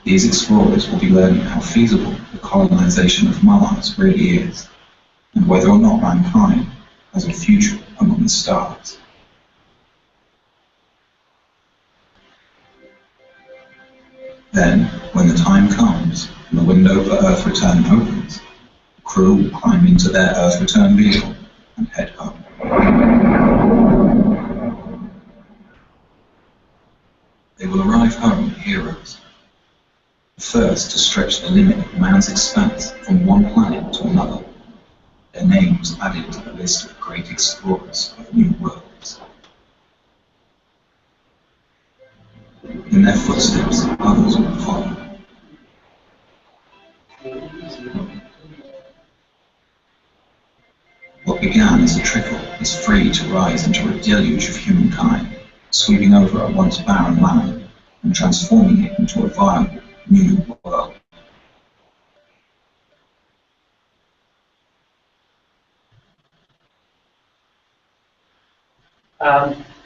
these explorers will be learning how feasible the colonization of Mars really is, and whether or not mankind has a future among the stars. Then, when the time comes and the window for Earth return opens, the crew will climb into their Earth return vehicle and head home. They will arrive home heroes, the first to stretch the limit of man's expanse from one planet to another, their names added to the list of great explorers of new worlds. In their footsteps, others will follow. What began as a trickle is free to rise into a deluge of humankind, sweeping over a once barren land and transforming it into a viable new world.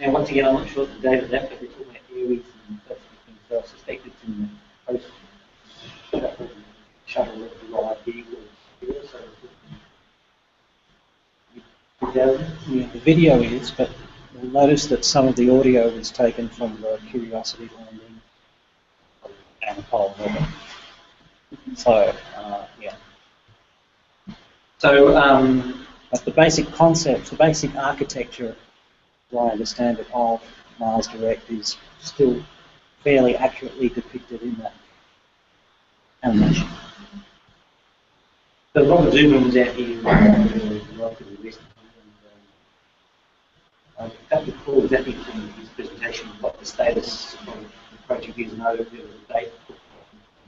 And once again, I'm not sure that David left, but we're talking about airways and that's so I suspect it's in the post shuttle of the live vehicle. Yeah, the video is, but you'll notice that some of the audio was taken from the Curiosity landing and Apollo 11. So, yeah. So, but the basic concept, the basic architecture, as I understand it, of Mars Direct is still fairly accurately depicted in that animation. There's a lot of zoom-ins out here relatively recently. I don't recall exactly from his presentation what the status of the project is and over the date.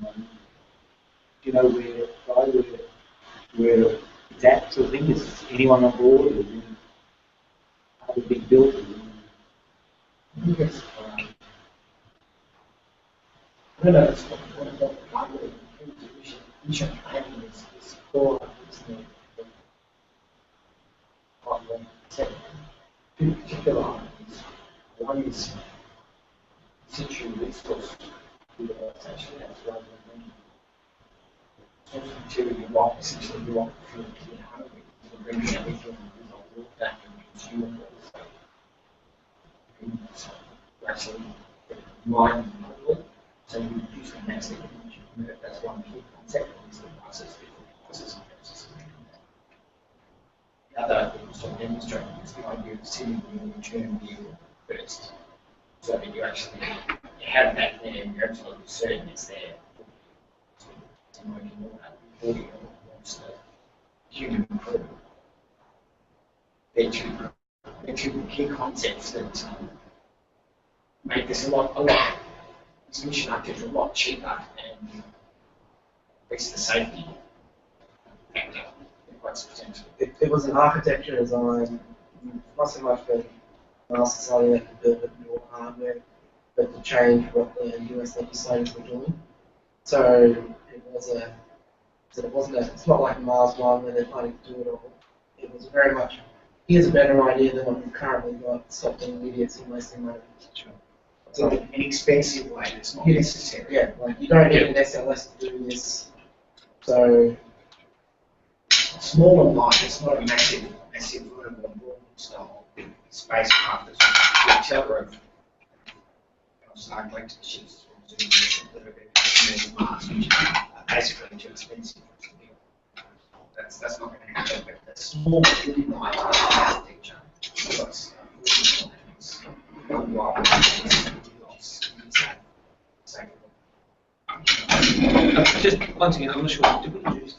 Do you know where it's at sort of thing? Is anyone on board? Is it being built? Yes. I don't know, it's one of the primary mission planning is core, isn't it? Two particular items. One is situ resource utilization as well as source material you want, essentially you want to bring everything back and consume it. So you actually mine locally, so you use the massive energy. That's one key concept is the processing process. The other sort of demonstrating is the idea of sitting in the return vehicle first. So that you actually have that there and you're absolutely certain it's there. It's working all that before you launch the human crew. They're two key concepts that make this this mission architecture a lot cheaper and increase the safety factor quite substantially. It was an architecture design, not so much for Mars Society that could build it more hardware, but to change what the US legislators were doing. So it's not like Mars One where they're planning to do it all. It was very much, here's a better idea than what we've currently got, stopping idiots and wasting money. Sure. It's an inexpensive way, it's not necessary. Yeah, like you don't need an SLS to do this. So small and light, it's not a massive style spacecraft that's telegraph. So neglected ships that are Mars, which are basically too expensive. That's not going to happen, but the small, really light architecture. Same Just once again, I'm not sure. Did we introduce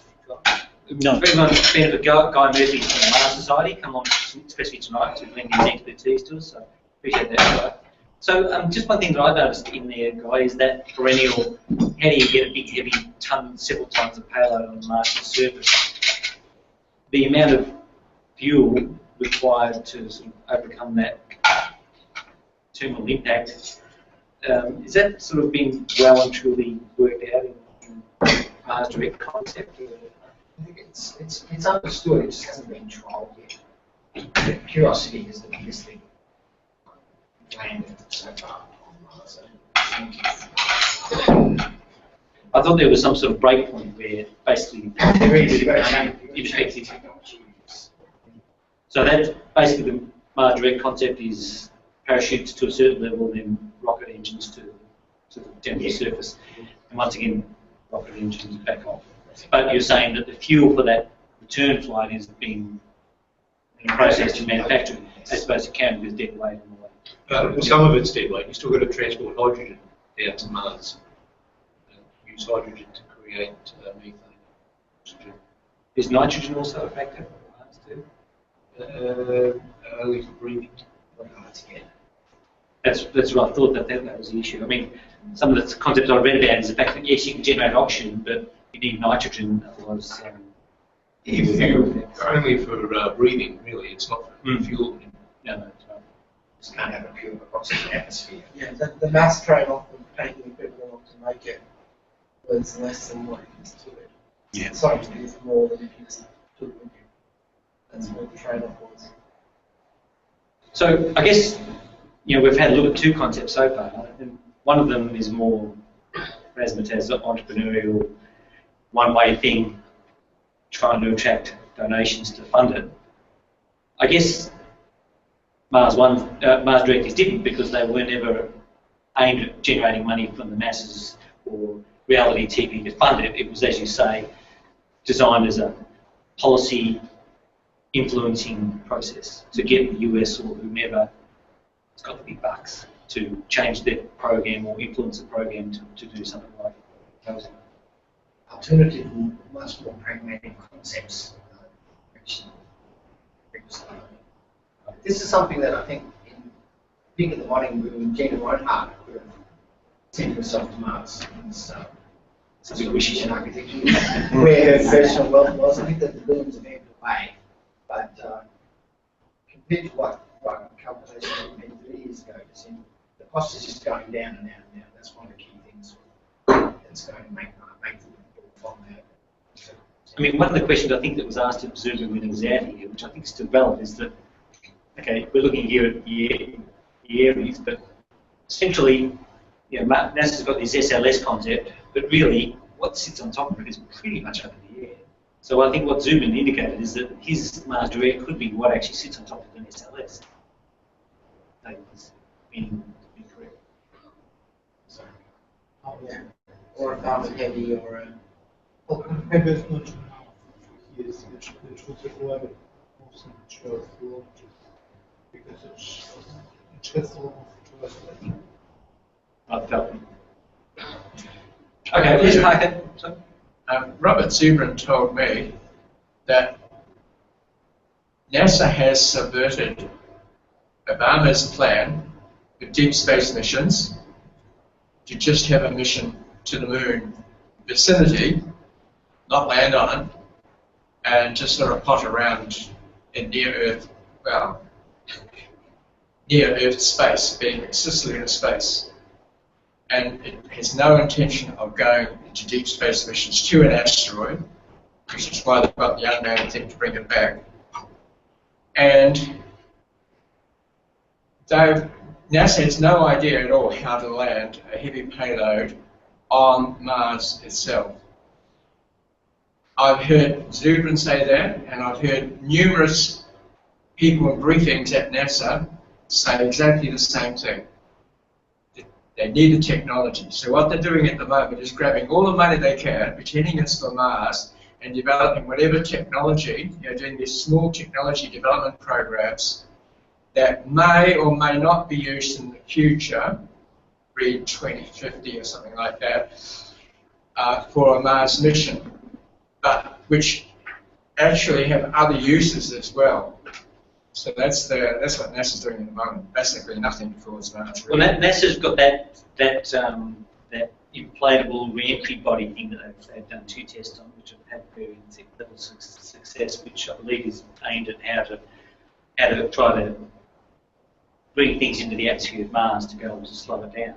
No. Very much been of Guy Murphy from the Mars Society come along, especially tonight, to lend his expertise to us. So appreciate that, Guy. So just one thing that I noticed in there, Guy, is that perennial. How do you get a big, heavy several tons of payload on the Martian surface? The amount of fuel required to sort of overcome that terminal impact. Is that sort of been well and truly worked out in Mars Direct concept? I think it's understood, it just hasn't been trialled yet. Curiosity is the biggest thing planned so far on Mars. I thought there was some sort of breakpoint where basically So that's basically the Mars Direct concept is parachutes to a certain level, then rocket engines to the temporary surface, and once again rocket engines back off. But you're saying that the fuel for that return flight is being processed and manufactured, as opposed to carrying with dead weight on the way. Some of it's dead weight. You still got to transport hydrogen down to Mars. Use hydrogen to create methane. Oxygen. Is nitrogen also a factor for Mars too? Only for breathing. That's what I thought that was the issue. I mean, some of the concepts I read about is the fact that yes, you can generate oxygen, but you need nitrogen, otherwise. Only for breathing, really. It's not for fuel. No, that's right. Just can't have a pure oxygen atmosphere. Yeah, the mass trade-off of taking people along to make it was less than what it is to it. Yeah. Sorry, it is more than it is to it. That's what the trade-off was. So I guess we've had a look at two concepts so far, and one of them is more razzmatazz entrepreneurial, one-way thing, trying to attract donations to fund it. I guess Mars Direct is different because they were never aimed at generating money from the masses or reality TV to fund it. It was, as you say, designed as a policy influencing process to get the US or whomever has got the big bucks to change their program or influence the program to do something like that. Alternative, much more pragmatic concepts. This is something that I think in the modding room, Gina Reinhardt could have sent herself to Mars. Something wishes in architecture, where her personal wealth was. I think that the buildings are moved away, but compared to what calculations we made 30 years ago, the cost is just going down and down and down. That's one of the key things that's going to make the from that. I mean, one of the questions I think that was asked of Zubin when he was out here, which I think is still relevant, is that, okay, we're looking here at the Aries, but essentially, NASA's got this SLS concept, but really, what sits on top of it is pretty much up in the air. So I think what Zubin indicated is that his Mars Direct could be what actually sits on top of an SLS. That is being correct. So, or a carbon heavy or a. Maybe it's not years, which was required also mature theology, because it has a lot of translation. I felt it. Okay, please park it. Robert Zubrin told me that NASA has subverted Obama's plan with deep space missions to just have a mission to the moon vicinity, not land on it, and just sort of pot around in near Earth space, being cislunar space. And it has no intention of going into deep space missions to an asteroid, which is why they've got the unmanned thing to bring it back. And NASA has no idea at all how to land a heavy payload on Mars itself. I've heard Zubrin say that, and I've heard numerous people in briefings at NASA say exactly the same thing. They need the technology. So what they're doing at the moment is grabbing all the money they can, pretending it's for Mars, and developing whatever technology, doing these small technology development programs that may or may not be used in the future, read 2050 or something like that, for a Mars mission, but which actually have other uses as well. So that's what NASA's doing at the moment. Basically nothing towards Mars. Well, NASA's got that inflatable re-entry body thing that they've done 2 tests on, which have had very levels of success, which I believe is aimed at how to try to bring things into the atmosphere of Mars to be able to slow it down.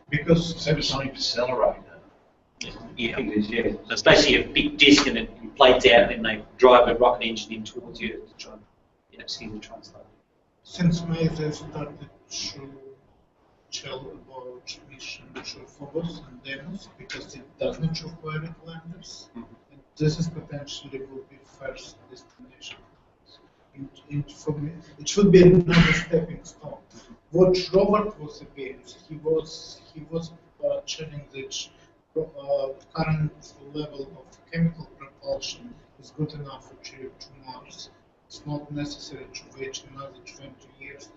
Because subsonic accelerator. Yeah, it is, yeah. So it's basically a big disc and it inflates out, and then they drive a rocket engine in towards you to try and see the translate. Since May, they started to tell about mission to Phobos and Deimos because it doesn't require landers. And this is potentially will be first destination. For me, it should be another stepping stone. What Robert was against, he was checking that current level of chemical propulsion is good enough for trip to Mars. It's not necessary to wait another 20 years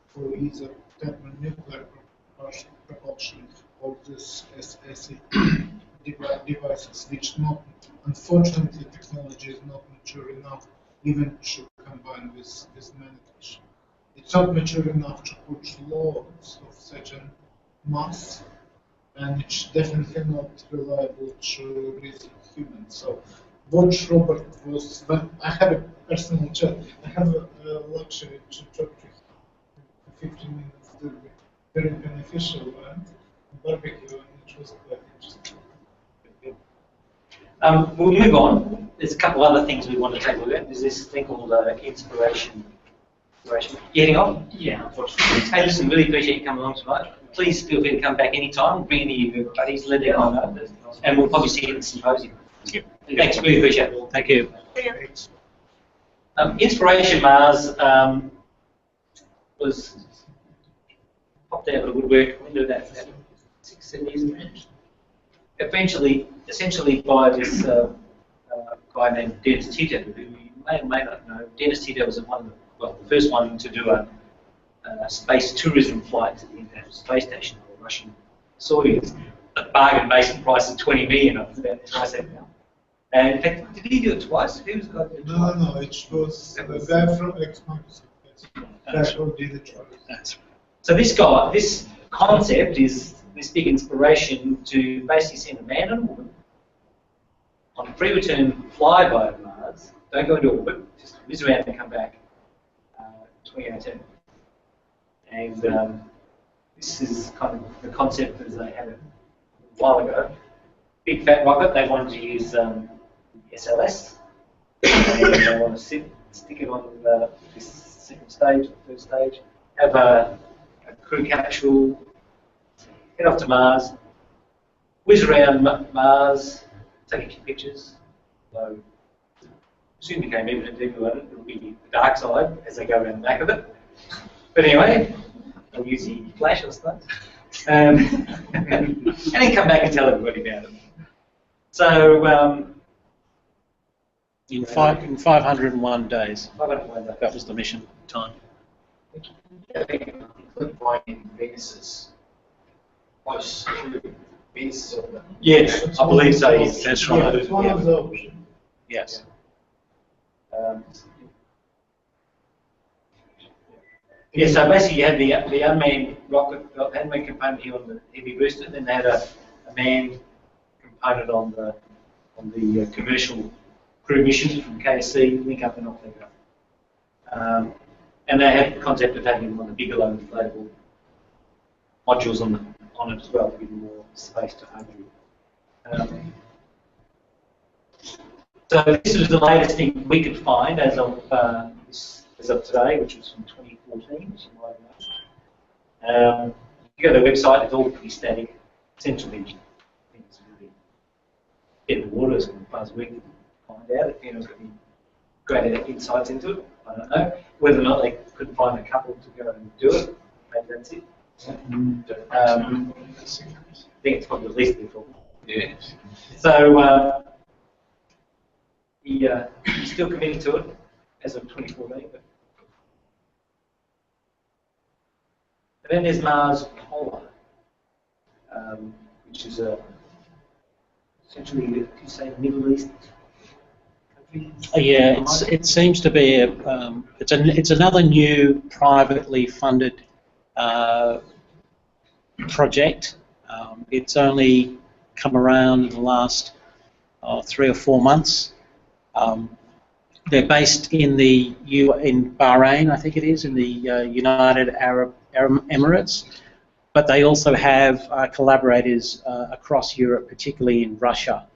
for either thermonuclear propulsion or this SAA devices, which unfortunately technology is not mature enough even to combine with manipulation. It's not mature enough to put loads of such a mass, and it's definitely not reliable to raise humans. So what Robert was, but I have a personal chat. I have a luxury to talk to him for 15 minutes. It will be very beneficial and barbecue, and it was quite interesting. We'll move on. There's a couple other things we want to take a look at. There's this thing called inspiration. You heading off? Yeah, unfortunately. Hey, listen, really appreciate you coming along tonight. Please feel free to come back anytime. Bring any of your buddies, let them know. And we'll probably see you at the symposium. Thanks, really appreciate it. Thank you. Inspiration Mars was popped out of the woodwork into that 6, 7 years ago. Essentially by this guy named Dennis Tito, who you may or may not know. Dennis Tito was the first one to do a space tourism flight to the International Space Station on the Russian Soyuz. A bargain basement price of 20 million, I was about twice that now. And in fact, did he do it twice? Who was the guy that did it twice? No, it was a guy from ex-Microsoft. That's who did it twice. So this concept is this big inspiration to basically send a man and a woman on a pre-return flyby of Mars. Don't go into orbit, just whiz around and come back 2018. And this is kind of the concept as they had it a while ago. Big fat rocket, they wanted to use SLS. And they want to stick it on this second stage, third stage, have a crew capsule, head off to Mars, whiz around Mars, take a few pictures. So soon became evident to everyone it will be the dark side as they go around the back of it. But anyway, they'll use the flash or stuff. And then come back and tell everybody about it. So in 501 days. 501 days. That was the mission time. I think include flying in Venus's close to Venus's orbit. Yes, I believe so. Yes, that's right. It's one of those. Yes. Yeah, so basically you had the unmanned rocket, unmanned component here on the heavy booster, and then they had a manned component on the commercial crew missions from KSC, link up and off they go. And they had the concept of having one of the bigger low inflatable modules on it as well to give them more space to argue. So this was the latest thing we could find as of today, which was from 2014, which you might know. If you go to the website, it's all pretty static. Essentially, I think it's really getting the water is going to buzz week to find out if anyone's got any great insights into it. I don't know. Whether or not they could find a couple to go and do it, maybe that's it. I think it's probably the least of their problem. Yeah. So he's still committed to it as of 2014. But then there's Mars Polar. which is essentially, you say, Middle East country. Yeah, it seems to be it's another new privately funded project. It's only come around in the last 3 or 4 months. They're based in in Bahrain, I think it is, in the United Arab Emirates, but they also have collaborators across Europe, particularly in Russia,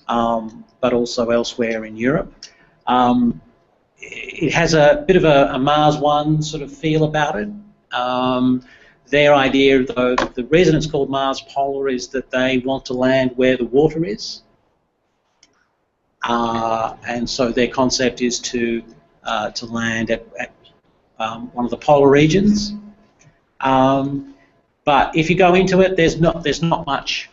but also elsewhere in Europe. It has a bit of a Mars One sort of feel about it. Their idea, though, the reason it's called Mars Polar is that they want to land where the water is. And so their concept is to land at one of the polar regions. But if you go into it, there's not much.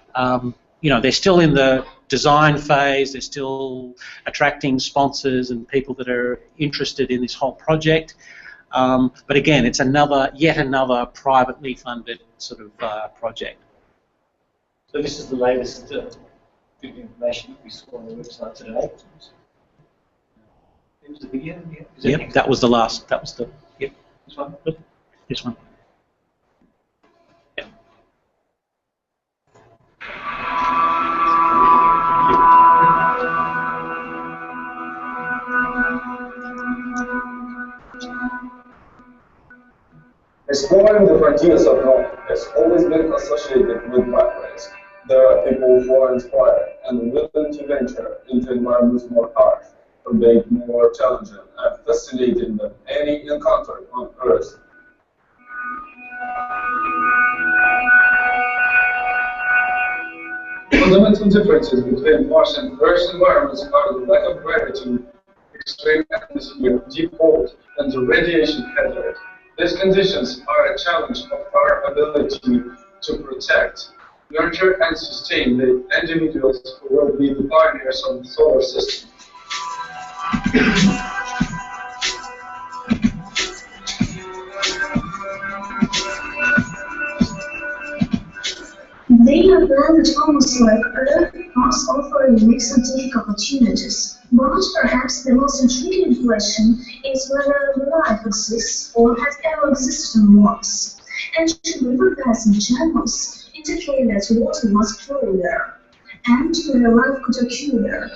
They're still in the design phase. They're still attracting sponsors and people that are interested in this whole project. But again, it's yet another privately funded sort of project. So this is the latest bit of information we saw on the website today. It was the video. Yeah? Yep, that was the last. That was the. Yep. This one. This one. Yep. Exploring the frontiers of knowledge has always been associated with pathways. There are people who are inspired and willing to venture into environments more harsh, albeit more challenging and fascinating than any encounter on Earth. Fundamental differences between Mars and Earth's environments are the lack of gravity, extreme atmosphere, deep cold, and the radiation hazard. These conditions are a challenge of our ability to protect, nurture, and sustain the individuals who will be the pioneers of the solar system. They have landed almost like Earth, Mars offering unique scientific opportunities. But perhaps the most intriguing question is whether life exists or has ever existed on Mars. Ancient riverbeds and channels indicate that water was flowing there, and whether life could occur there.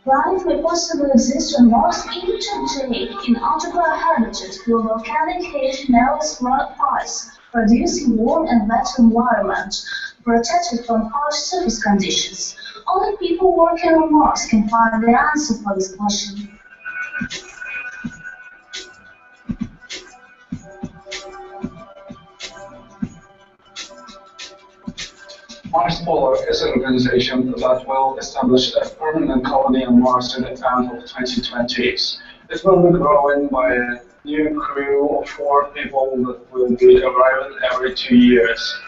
Life may possibly exist on Mars even today in underground habitat where volcanic heat melts rock ice, producing warm and wet environment, protected from harsh surface conditions. Only people working on Mars can find the answer for this question. Mars Polar is an organization that will establish a permanent colony on Mars in the end of the 2020s. It will be growing by a new crew of 4 people that will be arriving every 2 years.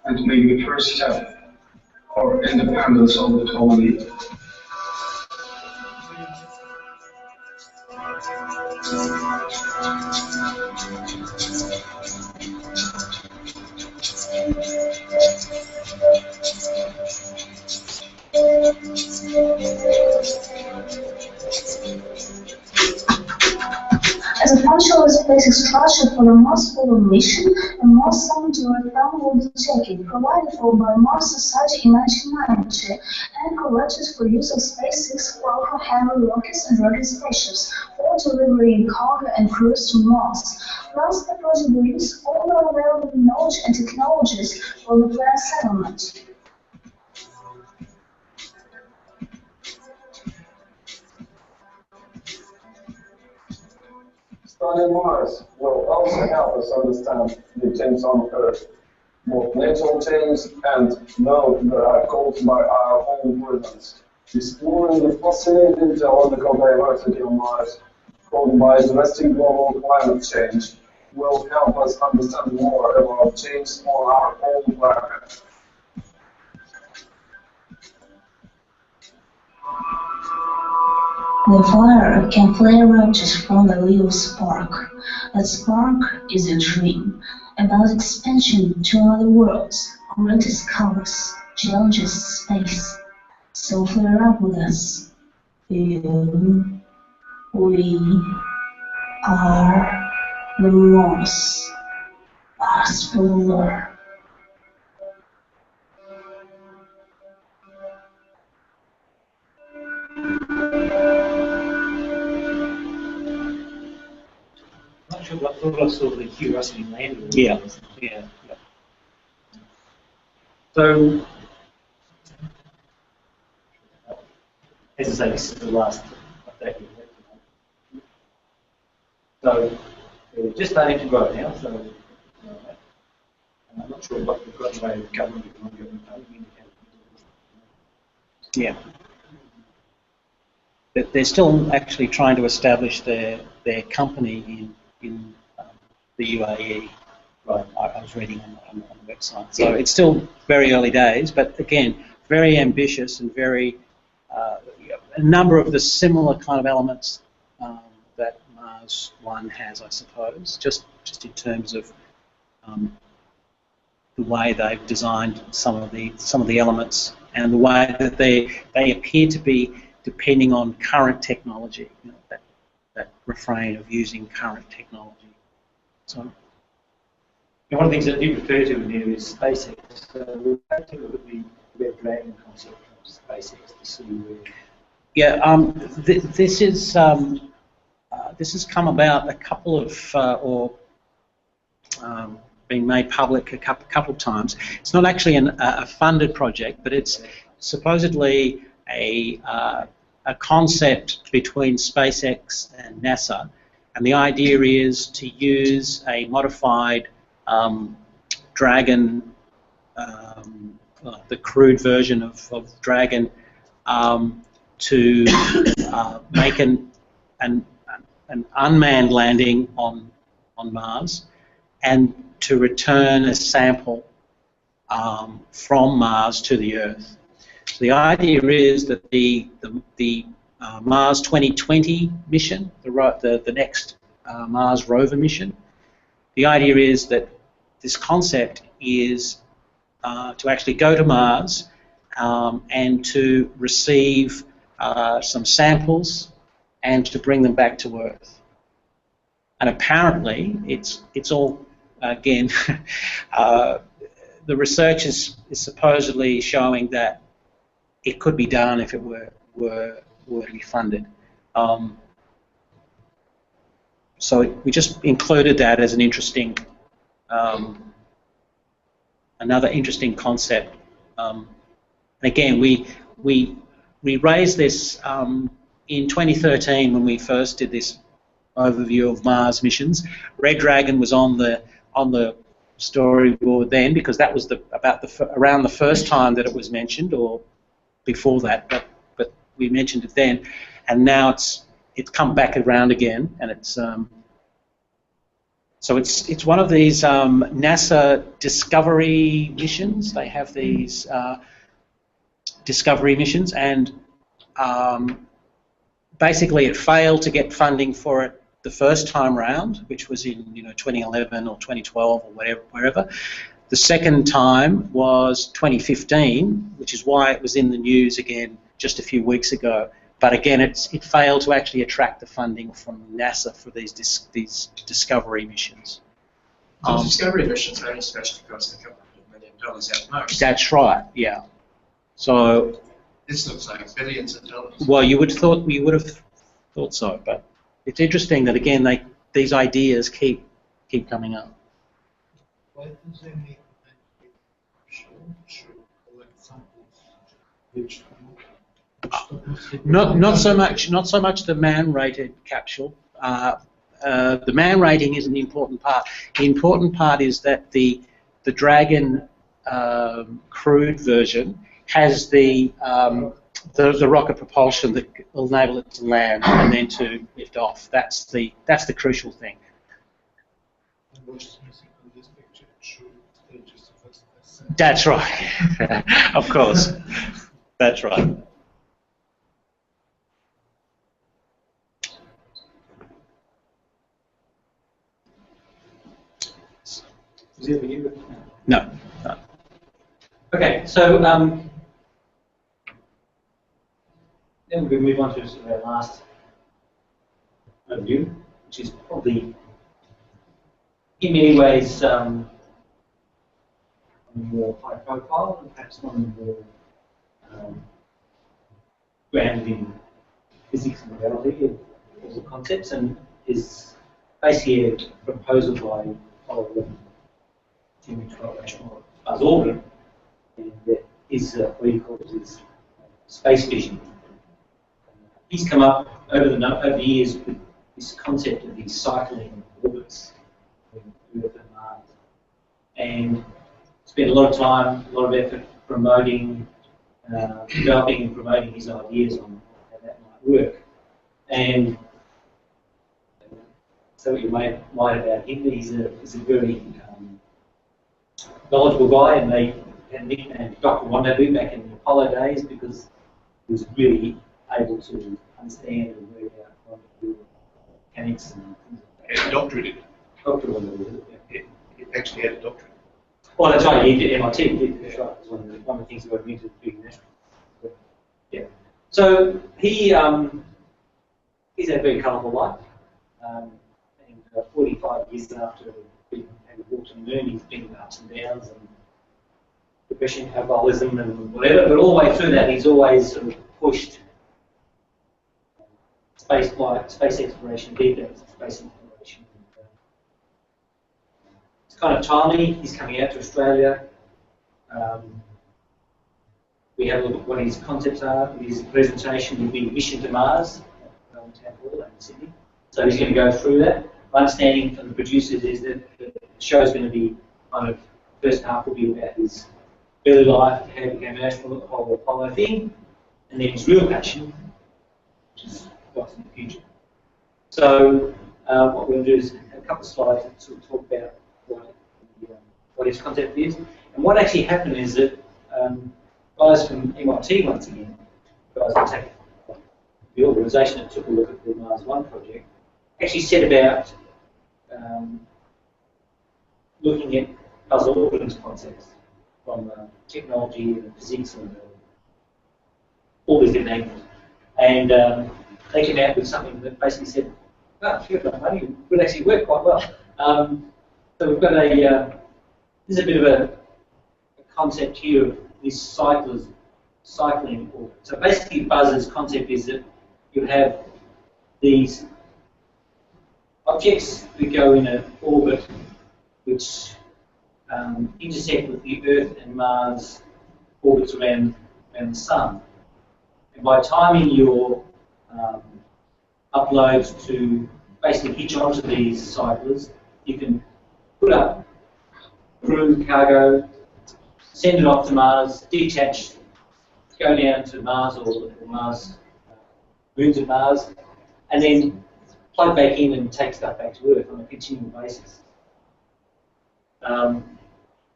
And make the first step for independence of the colony. As a functional basic structure for the Mars Polar mission, a Mars Summit program will be taken, provided for by Mars Society in 1990, and collected for use of SpaceX for heavy rockets and rocket spaceships for delivering cargo and crews to Mars. Plus, the project will use all the available knowledge and technologies for the planned settlement. Studying Mars will also help us understand the changes on Earth, both natural changes and those that are caused by our own movements. Exploring the fascinating geological diversity on Mars, caused by drastic global climate change, will help us understand more about changes on our own planet. The fire can flare up just from a little spark. That spark is a dream about expansion to other worlds, great discoveries, challenges space. So flare up with us. We are the Mars Explorer. Not sure what sort of the Curiosity lander. Yeah. So, as I say, this is the last update we have. So, we're just starting to grow now. So, I'm not sure what we've got in the way of government and non-government funding. Yeah. But they're still actually trying to establish their company in the UAE. Right, I was reading on the website. So it's still very early days, but again, very ambitious and very a number of the similar kind of elements that Mars One has, I suppose, just in terms of the way they've designed some of the elements and the way that they appear to be depending on current technology. You know, that refrain of using current technology. So. And one of the things that you refer to in here is SpaceX. We'll take a look at the Red Dragon concept from SpaceX to see where. Yeah, this has come about a couple of been made public a couple of times. It's not actually a funded project, but it's supposedly a concept between SpaceX and NASA, and the idea is to use a modified Dragon, the crude version of Dragon, to make an unmanned landing on Mars, and to return a sample from Mars to the Earth. So the idea is that the Mars 2020 mission, the next Mars rover mission, the idea is that this concept is to actually go to Mars and to receive some samples and to bring them back to Earth. And apparently, it's all, again, the research is supposedly showing that it could be done if it were to be funded. So we just included that as an interesting, another interesting concept. And again, we raised this in 2013 when we first did this overview of Mars missions. Red Dragon was on the storyboard then, because that was around the first time that it was mentioned, or before that, but we mentioned it then, and now it's come back around again, and it's so it's one of these NASA discovery missions. They have these discovery missions, and basically it failed to get funding for it the first time round, which was in 2011 or 2012 or wherever. The second time was 2015, which is why it was in the news again just a few weeks ago. But again, it failed to actually attract the funding from NASA for these discovery missions. The discovery missions are only supposed to cost a couple of $1 million at most. That's right. Yeah. So this looks like billions of dollars. Well, you would have thought so, but it's interesting that again these ideas keep coming up. Why do they need to collect samples? Not so much the man-rated capsule. The man rating is an important part. The important part is that the Dragon crude version has the rocket propulsion that will enable it to land and then to lift off. That's the crucial thing. That's right. Of course. That's right. Was it you? No. No. Okay, so then we'll move on to sort of our last overview, which is probably in many ways more high profile and perhaps one of the more grounded in physics and reality of all the concepts, and is basically a proposal by Jimmy Rational Buzz Aldrin, and his what he calls his space vision. He's come up over the years with this concept of these cycling orbits between Earth and Mars, and spent a lot of time, a lot of effort promoting, developing and promoting his ideas on how that might work. And so what you might about him, he's a very knowledgeable guy, and they had nicknamed Dr. Rendezvous back in the Apollo days because he was really able to understand and work out rendezvous mechanics and things like that. A doctorate. Dr. Rendezvous, yeah. He actually had a doctorate. Well, that's right, he did MIT, he did, that's right. It was one of the things that got him into doing that. But, yeah. So he's had a very colourful life. And 45 years after having walked on the moon, he's been ups and downs and depression, alcoholism and whatever, but all the way through that he's always sort of pushed space flight, space exploration, deep space exploration. It's kind of timely, he's coming out to Australia. We have a look at what his concepts are. His presentation will be Mission to Mars, Town Hall in Sydney. So he's going to go through that. My understanding from the producers is that the show is going to be kind of, the first half will be about his early life, how he became an astronaut, the whole Apollo thing, and then his real passion, which is what's in the future. So what we're going to do is a couple of slides that sort of talk about what his concept is. And what actually happened is that guys from MIT, once again, guys that take the organisation that took a look at the Mars One project, actually set about looking at Buzz Aldrin's concepts from technology and physics and all these different angles. And they came out with something that basically said, oh, if you've got money, it would actually work quite well. So we've got this is a bit of a concept here of these cycling orbit. So basically Buzz's concept is that you have these objects that go in an orbit which intersect with the Earth and Mars orbits around the Sun. And by timing your uploads to basically hitch onto these cyclers, you can put up crew, cargo, send it off to Mars, detach, go down to Mars or Mars, moons of Mars, and then plug back in and take stuff back to Earth on a continual basis.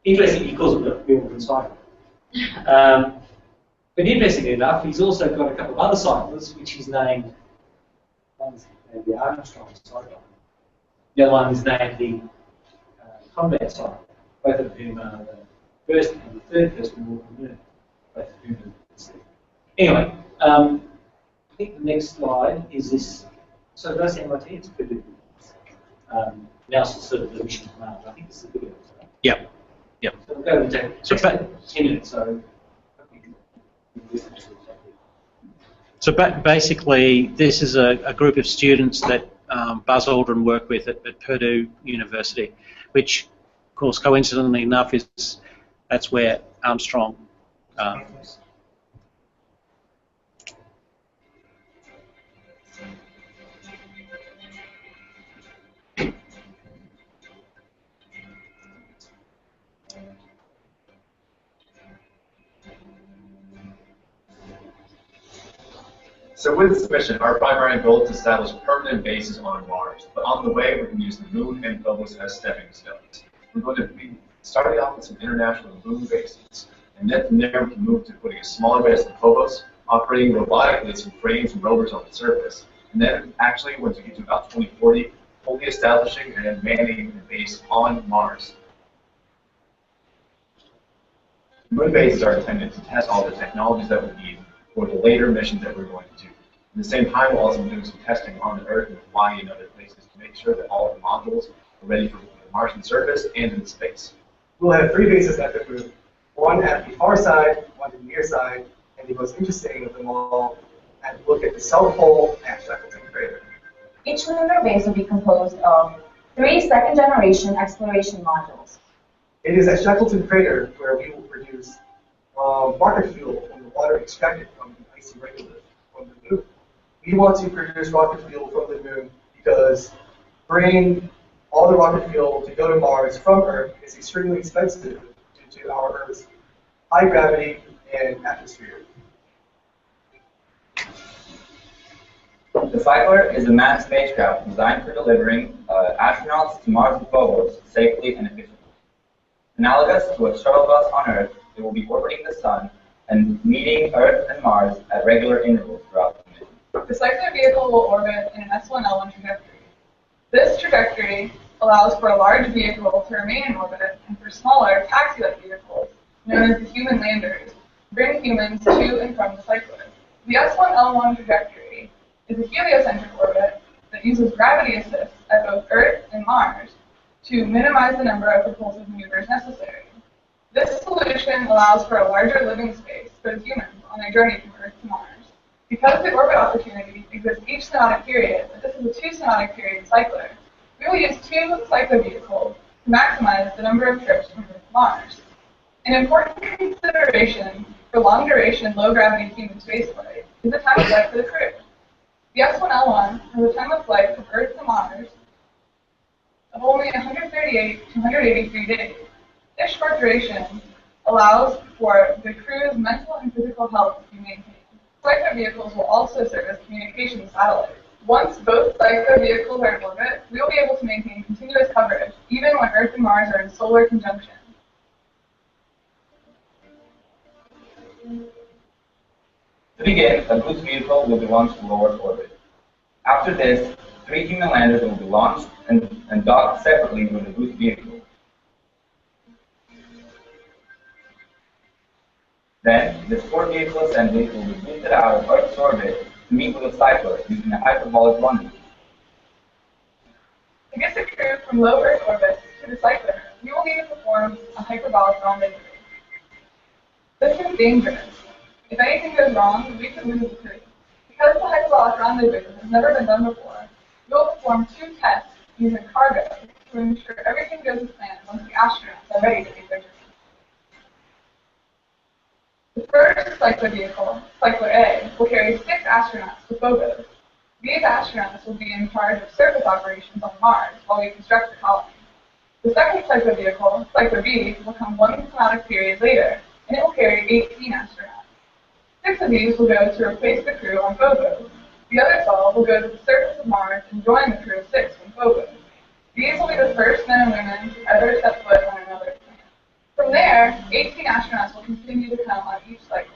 Interestingly, he calls it the Aldrin cycle. But interestingly enough, he's also got a couple of other cycles which he's named, one's named the Armstrong cycle, the other one is named the Combat cycle, both of whom are the first and the third person to walk on the moon, both of whom are asleep. Anyway, I think the next slide is this. So that's MIT, it's pretty good. Now it's sort of the mission to Mars. I think this is a good episode. Yep. Yep. So we'll go into so 10 minutes, so. So basically, this is a group of students that Buzz Aldrin worked with at Purdue University, which, of course, coincidentally enough, that's where Armstrong. So with this mission, our primary goal is to establish permanent bases on Mars. But on the way, we're going to use the Moon and Phobos as stepping stones. We're going to be starting off with some international moon bases. And then from there, we can move to putting a smaller base on Phobos, operating robotically some frames and rovers on the surface. And then actually, once we get to about 2040, fully establishing and manning the base on Mars. Moon bases are intended to test all the technologies that we need for the later missions that we're going to do. At the same time, we'll also be doing some testing on the Earth and Hawaii and other places to make sure that all of the modules are ready for the Martian surface and in space. We'll have 3 bases at the Moon, one at the far side, one at the near side, and the most interesting of them all, and look at the South Pole and Shackleton Crater. Each lunar base will be composed of 3 second-generation exploration modules. It is at Shackleton Crater where we will produce rocket fuel from the water extracted from the icy regolith from the Moon. We want to produce rocket fuel from the Moon because bringing all the rocket fuel to go to Mars from Earth is extremely expensive due to our Earth's high gravity and atmosphere. The Cycler is a manned spacecraft designed for delivering astronauts to Mars and Phobos safely and efficiently. Analogous to a shuttle bus on Earth, it will be orbiting the Sun and meeting Earth and Mars at regular intervals throughout the mission. The Cycler vehicle will orbit in an S1L1 trajectory. This trajectory allows for a large vehicle to remain in orbit and for smaller taxi-like vehicles, known as the human landers, to bring humans to and from the Cycler. The S1L1 trajectory is a heliocentric orbit that uses gravity assist at both Earth and Mars to minimize the number of propulsive maneuvers necessary. This solution allows for a larger living space for the humans on their journey from Earth to Mars. Because the orbit opportunity exists each synodic period, but this is a 2 synodic period cycler, we will use 2 cycler vehicles to maximize the number of trips from Earth to Mars. An important consideration for long-duration, low-gravity human spaceflight is the time of flight for the crew. The S1L1 has a time of flight from Earth to Mars of only 138 to 183 days. This short duration allows for the crew's mental and physical health to be maintained. Cycler vehicles will also serve as communication satellites. Once both cycler vehicles are in orbit, we will be able to maintain continuous coverage, even when Earth and Mars are in solar conjunction. To begin, a boost vehicle will be launched to low Earth orbit. After this, 3 human landers will be launched and docked separately with the boost vehicle. Then, the support vehicle assembly will be boosted out of Earth's orbit to meet with a cycler using a hyperbolic rendezvous. To get the crew from low Earth orbit to the cycler, we will need to perform a hyperbolic rendezvous. This is dangerous. If anything goes wrong, we could lose the crew. Because the hyperbolic rendezvous has never been done before, we will perform 2 tests using cargo to ensure everything goes as planned once the astronauts are ready to take their journey. The first cycler vehicle, Cycler A, will carry 6 astronauts to Phobos. These astronauts will be in charge of surface operations on Mars while we construct the colony. The second cycler vehicle, Cycler B, will come 1 synodic period later, and it will carry 18 astronauts. 6 of these will go to replace the crew on Phobos. The other 12 will go to the surface of Mars and join the crew of 6 from Phobos. These will be the first men and women to ever set foot on another planet. From there, 18 astronauts will continue to come on each cycle.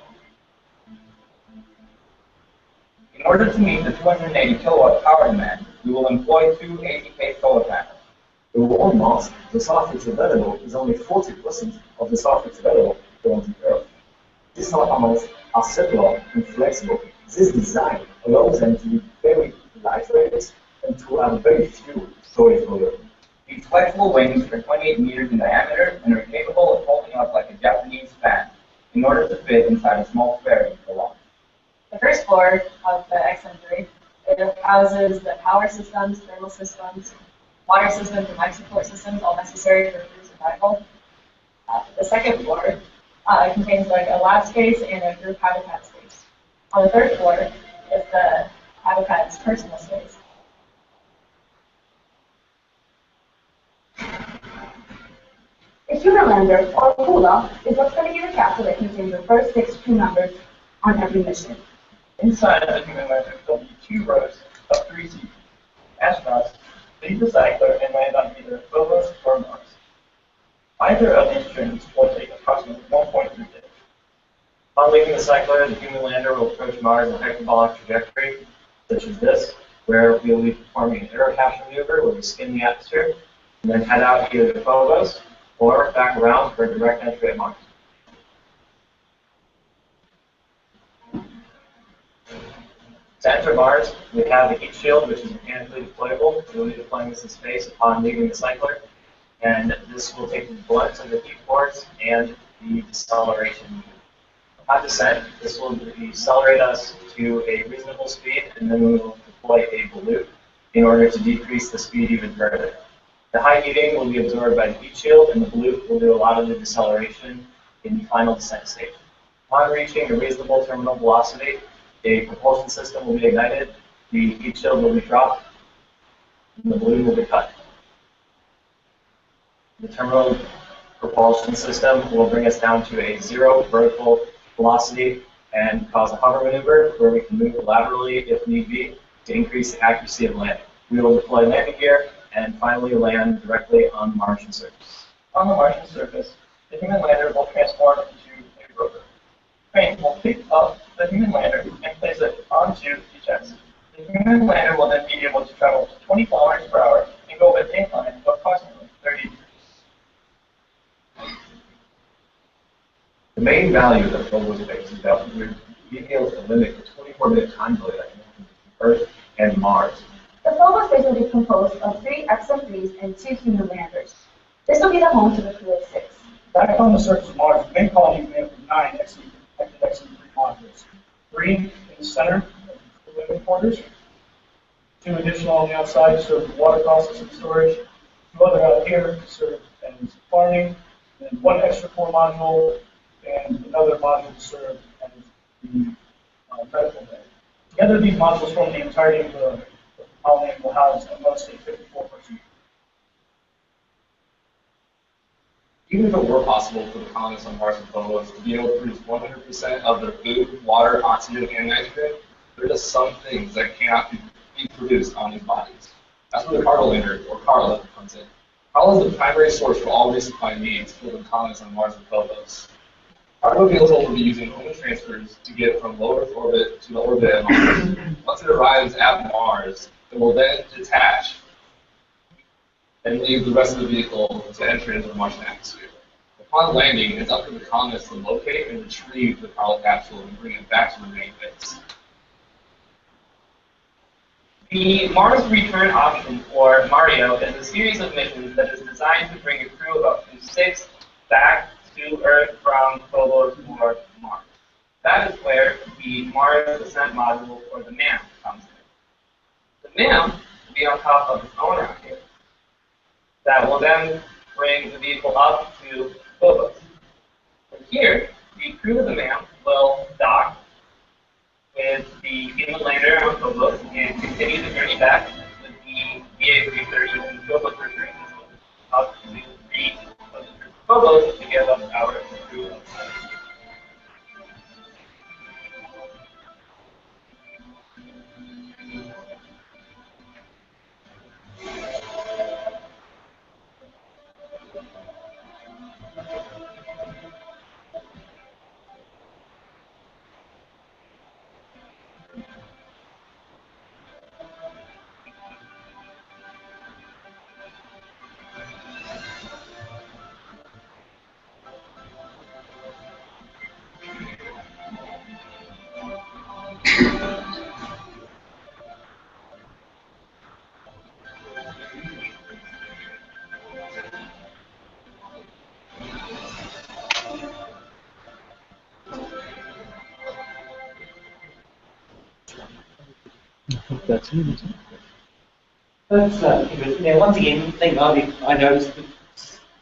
In order to meet the 280 kilowatt power demand, we will employ 2 80K solar panels. The world mass, the surface available, is only 40% of the surface available on the Earth. These solar panels are circular and flexible. This design allows them to be very lightweight and to have very few storage volume. These flexible wings are 28 meters in diameter and are capable of holding up like a Japanese fan in order to fit inside a small ferry for launch. The first floor of the XM3 it houses the power systems, thermal systems, water systems, and life support systems, all necessary for crew survival. The second floor contains like a lab space and a group habitat space. On the third floor is the habitat's personal space. A human lander, or hula, is what's going to be the capsule that contains the first 6 crew members on every mission. Inside the human lander, there'll be 2 rows of 3 seats. Astronauts leave the cycler and land on either Phobos or Mars. Either of these trims will take approximately 1.3 days. Upon leaving the cycler, the human lander will approach Mars in a hyperbolic trajectory, such as this, where we will be performing an aerocapture maneuver where we skim the atmosphere, and then head out either to Phobos or back around for a direct entry at Mars. To enter Mars, we have the heat shield, which is mechanically deployable. We'll be deploying this in space upon leaving the cycler, and this will take the blunt of the heat ports and the deceleration. Upon descent, this will decelerate us to a reasonable speed, and then we will deploy a volute in order to decrease the speed even further. The high heating will be absorbed by the heat shield, and the volute will do a lot of the deceleration in the final descent stage. Upon reaching a reasonable terminal velocity, a propulsion system will be ignited, the heat shield will be dropped, and the balloon will be cut. The terminal propulsion system will bring us down to a 0 vertical velocity and cause a hover maneuver where we can move laterally if need be to increase the accuracy of landing. We will deploy landing gear and finally land directly on the Martian surface. On the Martian surface, the human lander will transform into a rover. Crane will pick up the human lander and place it onto the chest. The human lander will then be able to travel 20 kilometers per hour and go with an incline of approximately 30 degrees. The main value of Phobos base is that we're being able to limit the 24-minute time delay that can happen between Earth and Mars. The Phobos base will be composed of 3 XO3s and 2 human landers. This will be the home to the crew of 6. Back on the surface of Mars, the main colony is made up of 9 XO3 modules. 3 in the center of the living quarters, 2 additional on the outside to serve water processing storage, 2 other out here to serve as farming, and 1 extra core module, and another module to serve as the medical bay. Together, these modules form the entirety of the colony and will house at most a 54-person. Even if it were possible for the colonists on Mars and Phobos to be able to produce 100% of their food, water, oxygen, and nitrogen, there are just some things that cannot be produced on these bodies. That's where the cargo lander, or cargo, comes in. Cargo is the primary source for all resupply needs for the colonists on Mars and Phobos. Cargo vehicles will be using human transfers to get from low Earth orbit to the orbit at Mars. Once it arrives at Mars, it will then detach and leave the rest of the vehicle to enter into the Martian atmosphere. Upon landing, it's up to the colonists to locate and retrieve the cargo capsule and bring it back to the main base. The Mars Return option, or MARIO, is a series of missions that is designed to bring a crew of up to 6 back to Earth from Phobos or Mars. That is where the Mars Descent Module, or the MAM, comes in. The MAM will be on top of its own rocket that will then bring the vehicle up to Phobos. From here, the crew of the MAM will dock with the human lander on Phobos and continue the journey back with the VA-330 and Phobos return system up to the Phobos to give us our crew. That's it, isn't it? That's now once again, the thing I noticed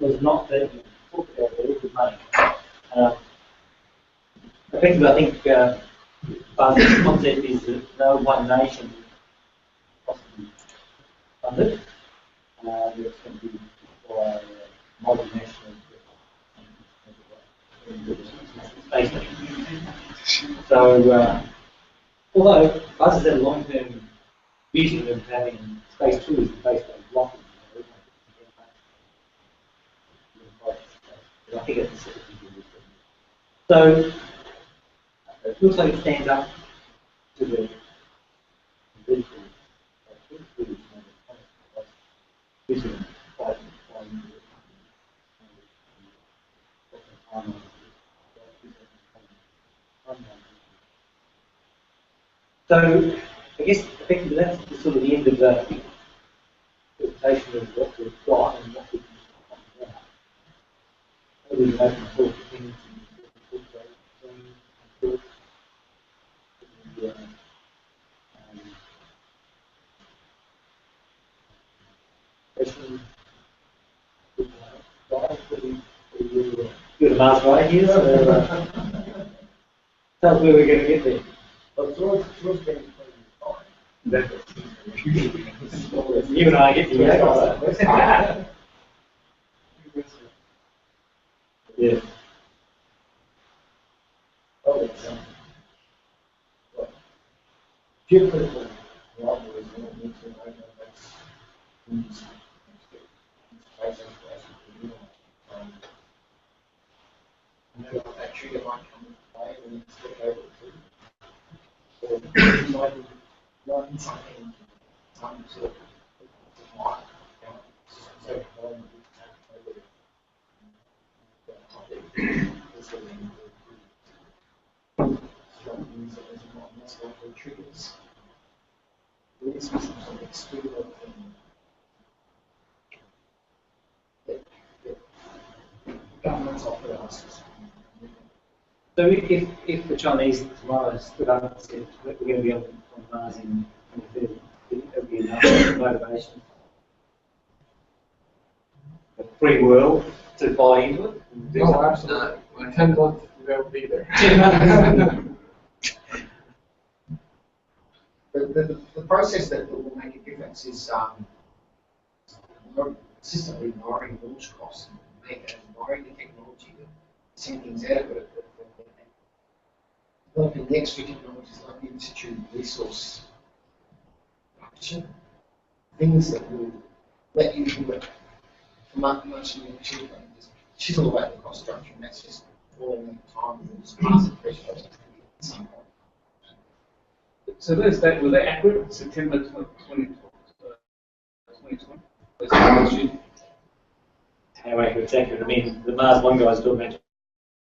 was not that you talked about the liquid money. Effectively, I think the concept is that no one nation possibly funded. There's going to be for multinational space. So, although us as a long-term vision of having space tourism based on blocking, I think it's a so it looks like it stands up to the so guess effectively that's the sort of the end of the presentation of what we've got and what we can do about. Maybe we can open the floor for things questions. Good Mars right here. Tell us where we're going to get there. You and I get to yeah. Geopolitical rivalries don't need to that trigger might come into play when it's over or you might be wanting something some sort of might so triggers. There needs to be some sort of external thing that governments offer us. So if the Chinese tomorrow stood up and said we're going to be on Mars in 2030, there would be enough motivation for the free world to buy into it? No, absolutely. When 10 months, they'll be there. The process that will make a difference is consistently lowering launch costs and lowering the technology to send things out of it. Developing the extra technologies like the in-situ resource production, things that will let you do it much more cheaper and just chisel away the cost structure, and that's just falling in time and just pass the pressure at some point. So those that were they accurate? September 2020. How accurate it's accurate. I mean, the Mars one guy's talking about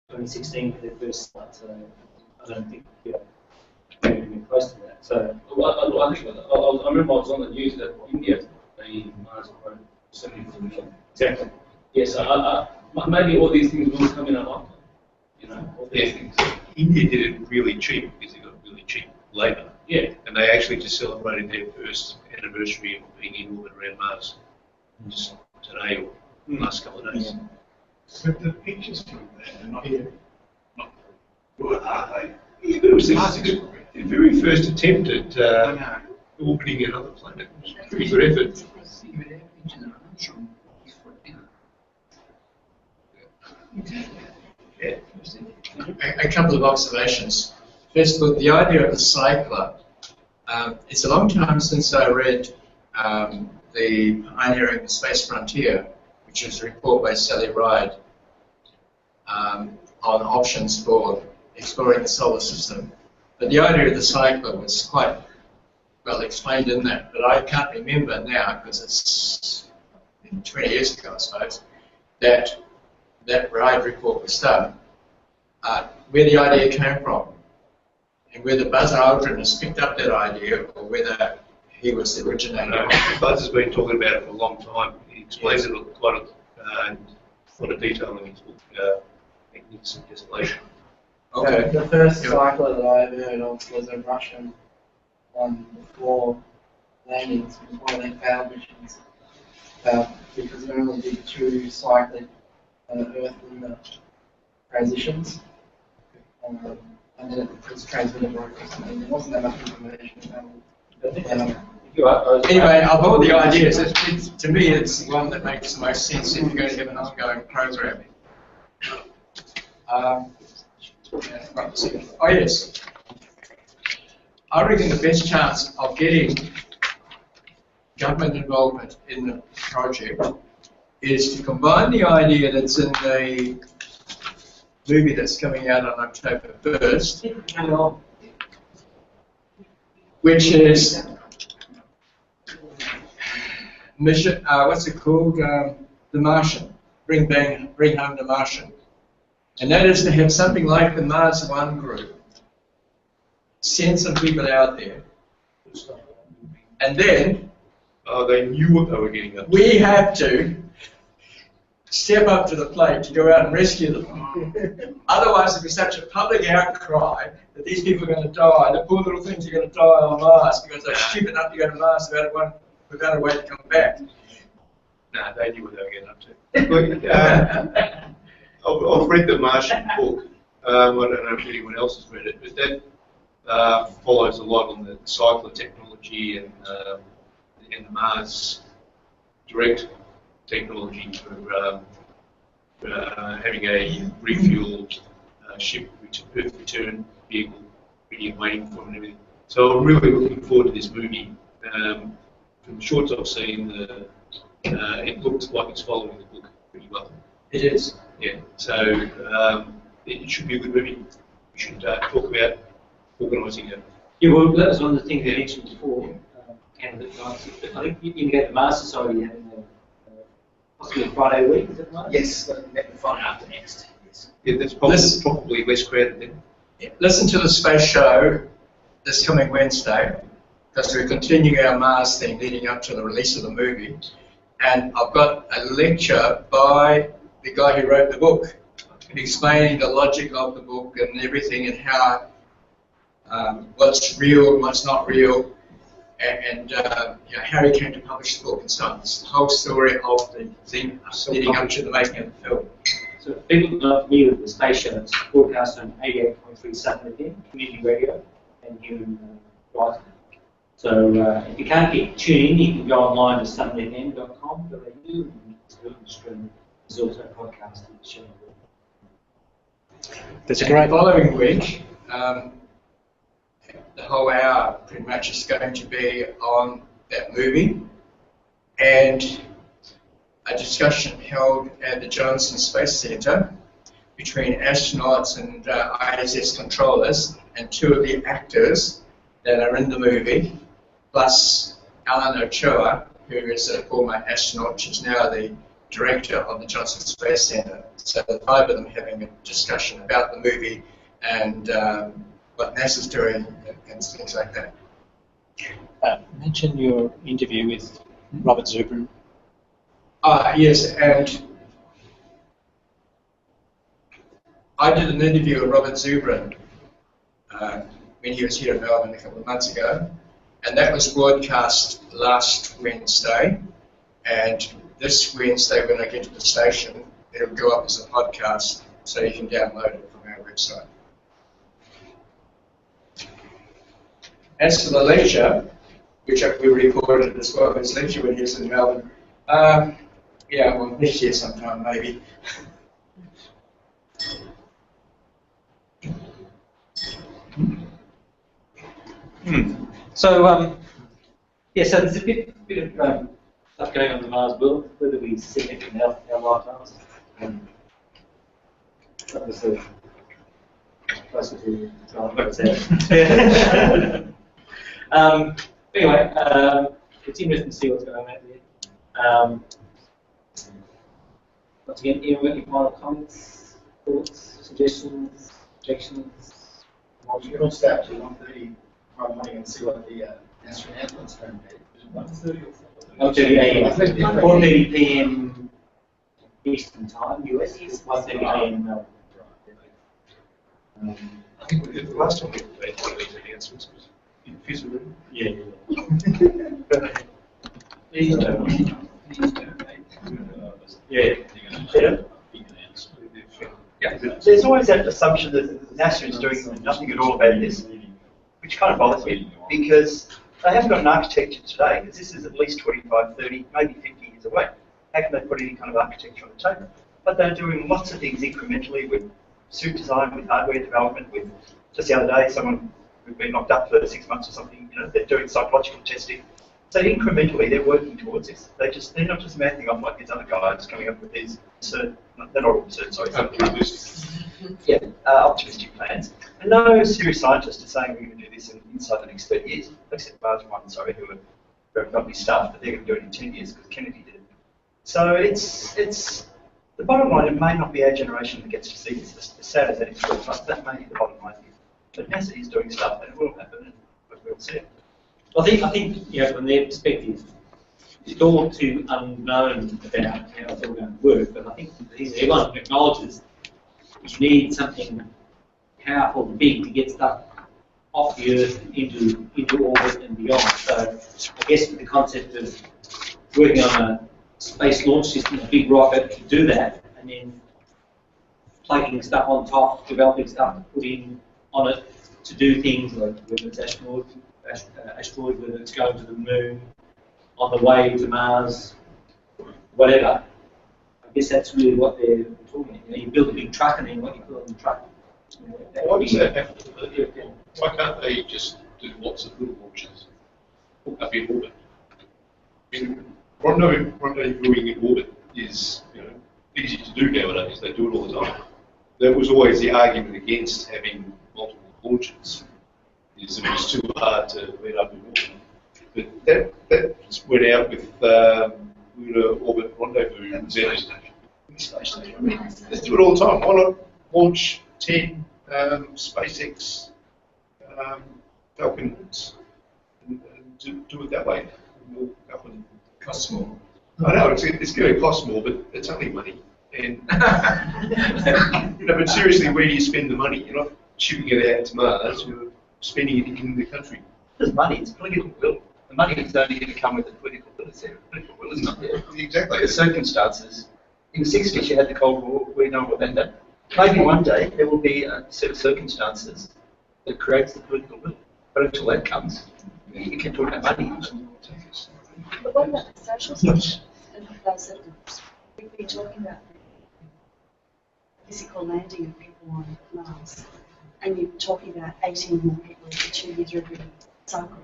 2016 for their first flight, so I don't think we're even close to that. So I remember I was on the news that India, the Mars program, 70%. Exactly. Yes, maybe all these things will come in a lifetime. You know, all these things. India did it really cheap because they got really cheap labour. Yeah. And they actually just celebrated their first anniversary of being in orbit around Mars. Just today or the last couple of days. Yeah. So the pictures from there are not good, are they? Yeah, but it was the very first attempt at orbiting another planet. It was a pretty good effort. Yeah. A couple of observations. First of all, the idea of the cycler. It's a long time since I read the Pioneering the Space Frontier, which is a report by Sally Ride on options for exploring the solar system. But the idea of the cycler was quite well explained in that, but I can't remember now, because it's been 20 years ago, I suppose, that Ride report was done, where the idea came from, and whether Buzz Aldrin has picked up that idea, or whether he was the originator. Buzz has been talking about it for a long time. He explains it in quite a lot of detail in his book, Magnificent Desolation. Okay. The first cycler that I ever heard of was a Russian one before landings. It was one of their failed missions because it only did 2 cycling Earth and transitions. And then it was transmitted by something. There wasn't that much information Anyway, of all the ideas, to me it's the one that makes the most sense if you're going to have an ongoing program. Oh yes. I reckon the best chance of getting government involvement in the project is to combine the idea that's in the movie that's coming out on October 1st, which is mission. What's it called? The Martian. Bring home the Martian. And that is to have something like the Mars One group. Send some people out there And then they knew what they were getting up to. we have to step up to the plate to go out and rescue them. Otherwise, it'll be such a public outcry that these people are going to die. The poor little things are going to die on Mars because they're stupid enough to go to Mars without a way to come back. No, they knew what they were getting up to. Look, I've read the Martian book. I don't know if anyone else has read it, but that follows a lot on the cycle of technology and the Mars direct technology for having a refueled ship Earth return vehicle ready and waiting for and everything. So I'm really looking forward to this movie. From the shorts I've seen, it looks like it's following the book pretty well. It is. Yeah. So it should be a good movie. We should talk about organising it. Yeah, well, that was one of the things you mentioned before. Candidate nights. I think you can get the Mars Society having possibly Friday week, is that right? Yes, the Friday after next. Yes. Yeah, that's probably less crowded then. Listen to the space show this coming Wednesday, because we're continuing our Mars thing leading up to the release of the movie. And I've got a lecture by the guy who wrote the book, explaining the logic of the book and everything and how what's real and what's not real, and you know, how he came to publish the book and stuff. It's the whole story of the thing leading up to the making of the film. So if people are not familiar with the space show, it's broadcast on 88.3 Southern FM, community radio, and here in Brighton. So if you can't tune in, you can go online to southernfm.com.au and stream. There's also a podcast of the show. That's great. The following week, the whole hour pretty much is going to be on that movie, and a discussion held at the Johnson Space Center between astronauts and ISS controllers and two of the actors that are in the movie, plus Alan Ochoa, who is a former astronaut. She's now the director of the Johnson Space Center. So the five of them having a discussion about the movie and what NASA's doing and things like that. Mention your interview with Robert Zubrin. Yes, and I did an interview with Robert Zubrin when he was here in Melbourne a couple of months ago, and that was broadcast last Wednesday, and this Wednesday when I get to the station, it'll go up as a podcast, so you can download it from our website. As for the lecture, which we recorded as well, his lecture when he was in Melbourne, yeah, well, next year sometime maybe. So, yeah, so there's a bit of stuff going on in the Mars world, whether we see it in our lifetimes. That was closer to anyway, it's interesting to see what's going on out there. Once again, any final comments, thoughts, suggestions, objections? You can start to 1:30 tomorrow morning and see what the answer announcement's going to be. 1:30 a.m. 4:30 p.m. Eastern Time, US. 1:30 a.m. Melbourne. I think we did the last time we made one of these announcements was in Fisher. Yeah. There's always that assumption that NASA is doing nothing at all about this, which kind of bothers me, because they haven't got an architecture today, because this is at least 25, 30, maybe 50 years away. How can they put any kind of architecture on the table? But they're doing lots of things incrementally with suit design, with hardware development, with, just the other day, someone who'd been locked up for 6 months or something, you know, they're doing psychological testing. So incrementally, they're working towards this. They're not just mouthing off like these other guys coming up with these absurd, they're not absurd, sorry, optimistic plans. And no serious scientist is saying we're going to do this inside the next 30 years, except Mars one, sorry, who have not been stuffed, but they're going to do it in 10 years because Kennedy did it. So it's the bottom line. It may not be our generation that gets to see this. As sad as that is, but that may be the bottom line. But NASA is doing stuff, and it will happen, and we'll see it. I think, you know, from their perspective, it's all too unknown about how it's all going to work. But I think everyone acknowledges you need something powerful and big to get stuff off the Earth into orbit and beyond. So I guess the concept of working on a space launch system, a big rocket, to do that, and then plugging stuff on top, developing stuff to put in on it to do things like whether it's asteroid, whether it's going to the moon, on the way to Mars, whatever. I guess that's really what they're talking about. You know, you build a big truck and then what you put on the truck. Why does that have to be? Why can't they just do lots of little launches up in orbit? I mean, rendezvousing in orbit is, you know, easy to do nowadays. They do it all the time. That was always the argument against having multiple launches, is that it was too hard to meet up in orbit. But that went out with lunar orbit rendezvous and space station. I mean, they do it all the time. Why not launch 10 SpaceX Falcons and do it that way? We'll go and cost more. I know it's going to cost more, but it's only money. And no, but seriously, where do you spend the money? You're not shipping it out to Mars. You're spending it in the country. There's money. It's political will. The money is only going to come with the political will. Political will is not there. Exactly. The circumstances. In the 60s, you had the Cold War. We know what that did. Maybe one day there will be a set of circumstances that creates the political will. But until that comes, you can talk about money. But what about the social structure of those systems? We've been talking about physical landing of people on Mars, and you're talking about 18 more people every 2 years every cycle.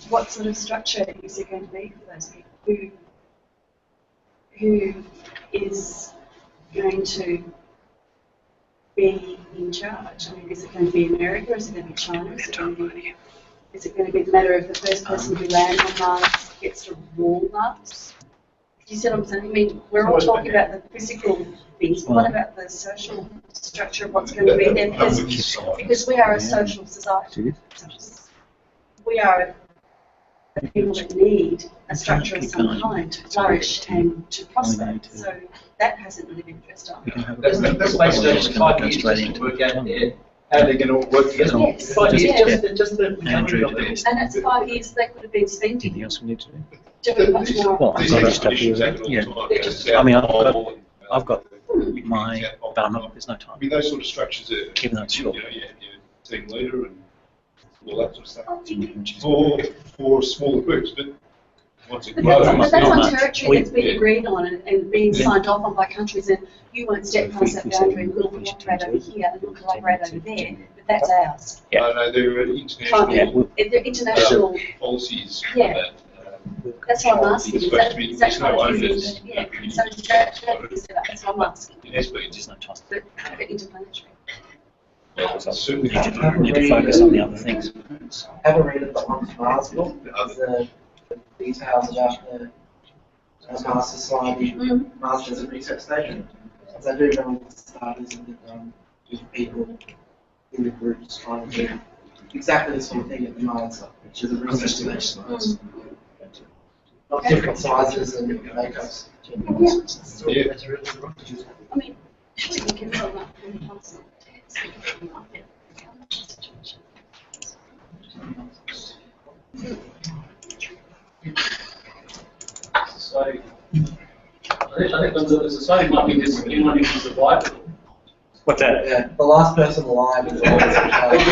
What sort of structure is there going to be for those people? Who is going to be in charge? I mean, is it going to be America? Is it going to be China? Is it going to be the matter of the first person who lands on Mars gets to rule Mars? Do you see what I'm saying? I mean, we're all talking about the physical things, but what about the social structure of what's going to be there? Because we are a social society. We are people that need a structure of some kind to flourish and to prosper. So that hasn't really been addressed on. The space station 5 years just to work out there how they're going to all work together. Yes. 5 years, just the and that's 5 years they could have been spending. Anything else we need to do? Doing much more. Well, I've got stuff here. Yeah. I mean, I've got my, but I'm not, there's no time. I mean, those sort of structures are, even though it's short. You know, you have your team leader and all that sort of stuff for smaller groups, but once it grows, but that's on territory that's been agreed on and being signed off on by countries, and you won't step past that boundary. We'll cooperate over here and we'll cooperate over there, but that's ours. Yeah. No, there are international policies. Yeah. That. That's what I'm asking. Is that kind of thing? Yeah. So that's what I'm asking. Yes, but it's not just interplanetary. We need to focus on the other things. Have a read of the On Mars book. The details about the Mars Society, Mars Desert Research Station. As I do know with starters and with people in the groups trying to do exactly the sort of thing at the Mars, which is a research station. Not different sizes and makeups. Yeah. I mean, surely we can fill up in constant text. Society. I think the society might be this anyone who can survive. What's that? Yeah, the last person alive is always in charge.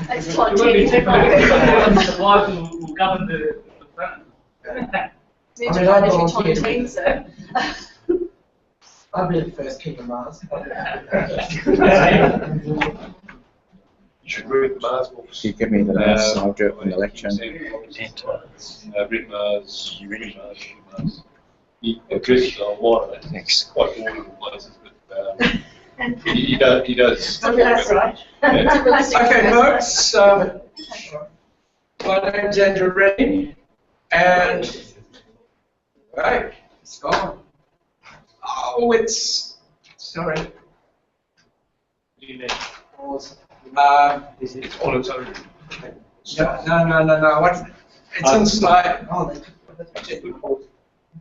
That's what survive will govern the planet. I've been first king of Mars. You should read the Mars books. You give me the notes, I'll do it in the lecture. Read Mars, Mars. He addresses a lot of it. It's quite boring places, but he does. That's right. Okay, folks. My name's Andrew Redding, and right, it's gone. Oh, it's sorry. It's on its own. No. What? It's on slide.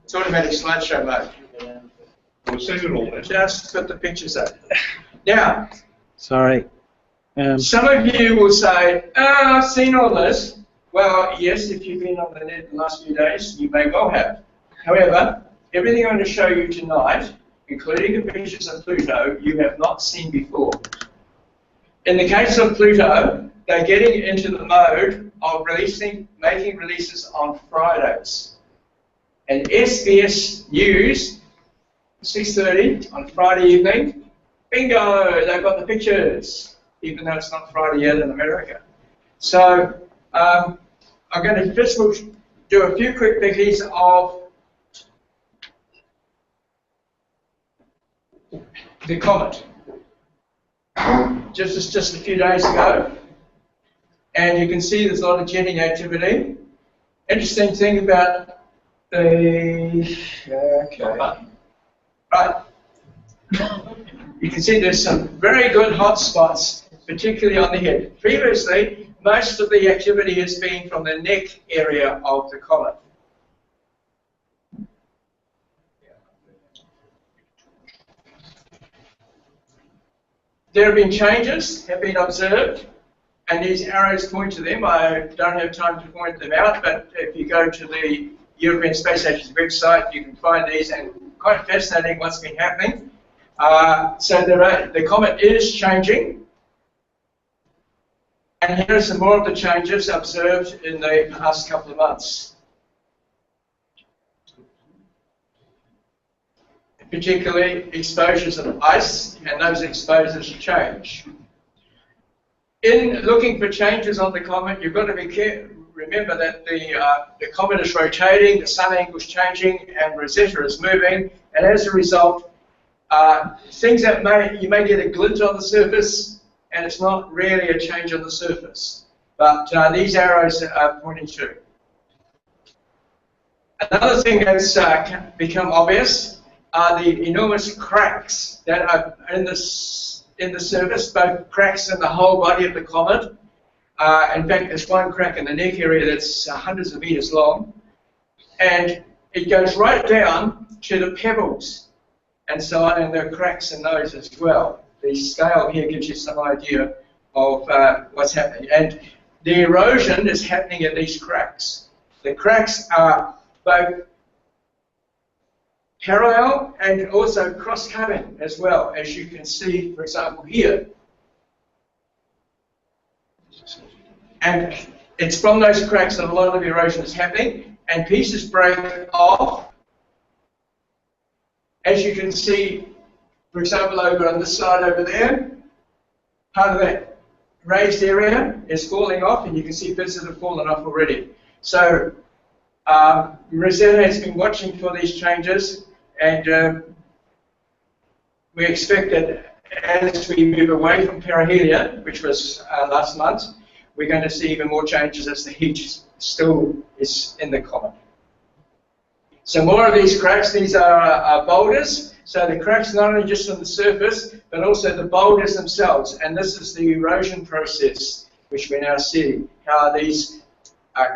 It's automatic slideshow mode. We'll send it all. Just put the pictures up. Now, Sorry. some of you will say, oh, I've seen all this. Well, yes, if you've been on the net the last few days, you may well have. However, everything I'm going to show you tonight, including the pictures of Pluto, you have not seen before. In the case of Pluto, they're getting into the mode of making releases on Fridays. And SBS News, 6:30 on Friday evening, bingo, they've got the pictures, even though it's not Friday yet in America. So I'm going to first of all do a few quick biggies of the comet. Just a few days ago, and you can see there's a lot of jetting activity. Interesting thing about the right. You can see there's some very good hot spots, particularly on the head. Previously, most of the activity has been from the neck area of the comet. There have been changes, have been observed, and these arrows point to them. I don't have time to point them out, but if you go to the European Space Agency website, you can find these, and quite fascinating what's been happening. So the comet is changing, and here are some more of the changes observed in the past couple of months. Particularly exposures of ice, and those exposures change. In looking for changes on the comet, you've got to be careful. Remember that the comet is rotating, the sun angle is changing, and Rosetta is moving, and as a result, things that you may get a glint on the surface, and it's not really a change on the surface. But these arrows are pointing to. Another thing that's become obvious are the enormous cracks that are in the surface, both cracks in the whole body of the comet. In fact, there's one crack in the neck area that's hundreds of meters long, and it goes right down to the pebbles and so on, and there are cracks in those as well. The scale here gives you some idea of what's happening, and the erosion is happening in these cracks. The cracks are both parallel and also cross-cutting as well, as you can see, for example, here. And it's from those cracks that a lot of the erosion is happening, and pieces break off. As you can see, for example, over on this side over there, part of that raised area is falling off, and you can see bits that have fallen off already. So Rosetta has been watching for these changes, and we expect that as we move away from perihelion, which was last month, we're going to see even more changes as the heat still is in the comet. So more of these cracks. These are boulders. So the cracks not only just on the surface, but also the boulders themselves. And this is the erosion process, which we now see, how these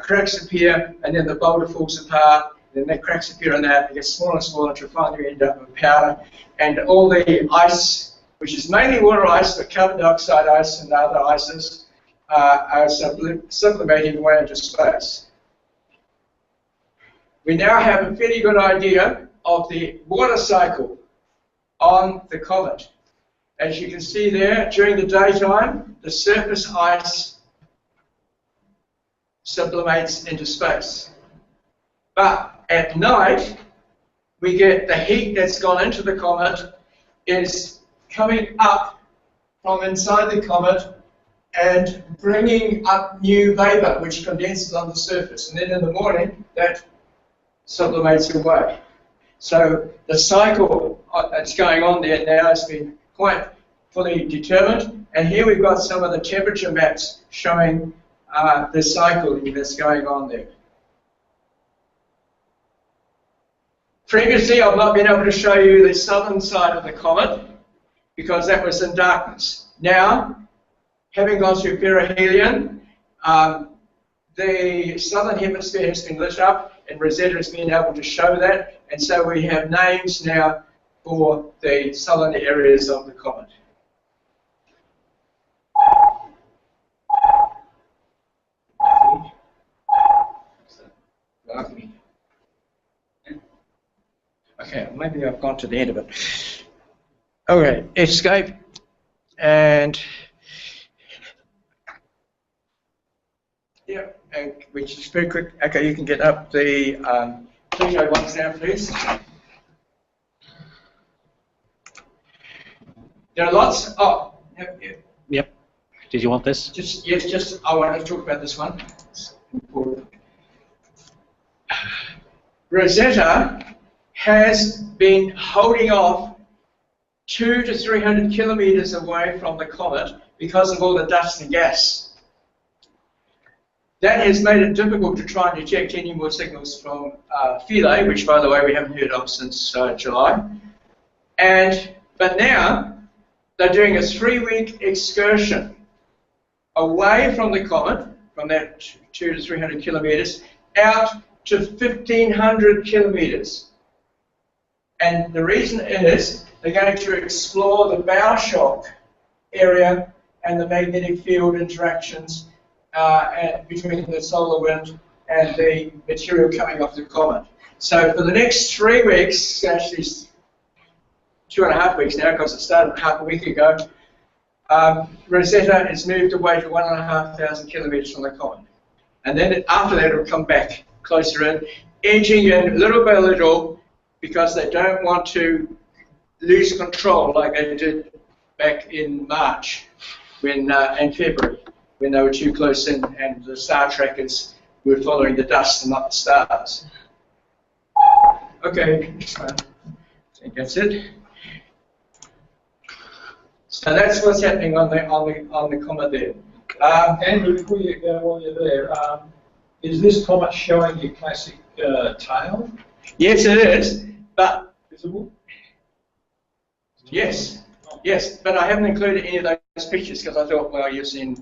cracks appear, and then the boulder falls apart, then the cracks appear on that, it gets smaller and smaller until finally we end up with powder. And all the ice, which is mainly water ice, but carbon dioxide ice and other ices, are sublimating away into space. We now have a fairly good idea of the water cycle on the comet. As you can see there, during the daytime, the surface ice sublimates into space. But at night, we get the heat that's gone into the comet is coming up from inside the comet and bringing up new vapor, which condenses on the surface. And then in the morning, that sublimates away. So the cycle that's going on there now has been quite fully determined. And here we've got some of the temperature maps showing the cycle that's going on there. Previously, I've not been able to show you the southern side of the comet because that was in darkness. Now, having gone through perihelion, the southern hemisphere has been lit up, and Rosetta has been able to show that, and so we have names now for the southern areas of the comet. Okay, maybe I've gone to the end of it. Okay, escape, and yeah, and which is very quick. Okay, you can get up the Pluto ones now, please. There are lots. Oh, yep, yep. Yep. Did you want this? Just I want to talk about this one. It's important. Rosetta has been holding off 200 to 300 kilometers away from the comet because of all the dust and gas. That has made it difficult to try and detect any more signals from Philae, which, by the way, we haven't heard of since July. But now they're doing a 3-week excursion away from the comet, from that 200 to 300 kilometers, out to 1,500 kilometers. And the reason is they're going to explore the bow shock area and the magnetic field interactions between the solar wind and the material coming off the comet. So for the next 3 weeks, actually 2.5 weeks now, because it started half a week ago, Rosetta is moved away to 1,500 kilometers from the comet. And then after that, it will come back closer in, edging in little by little, because they don't want to lose control like they did back in March and February, when they were too close in and the star trackers were following the dust and not the stars. Okay, I think that's it. So that's what's happening on the comet there. Andrew, before you go, while you're there, is this comet showing your classic tail? Yes, it is, but visible. Yes, but I haven't included any of those pictures because I thought, well, you've seen,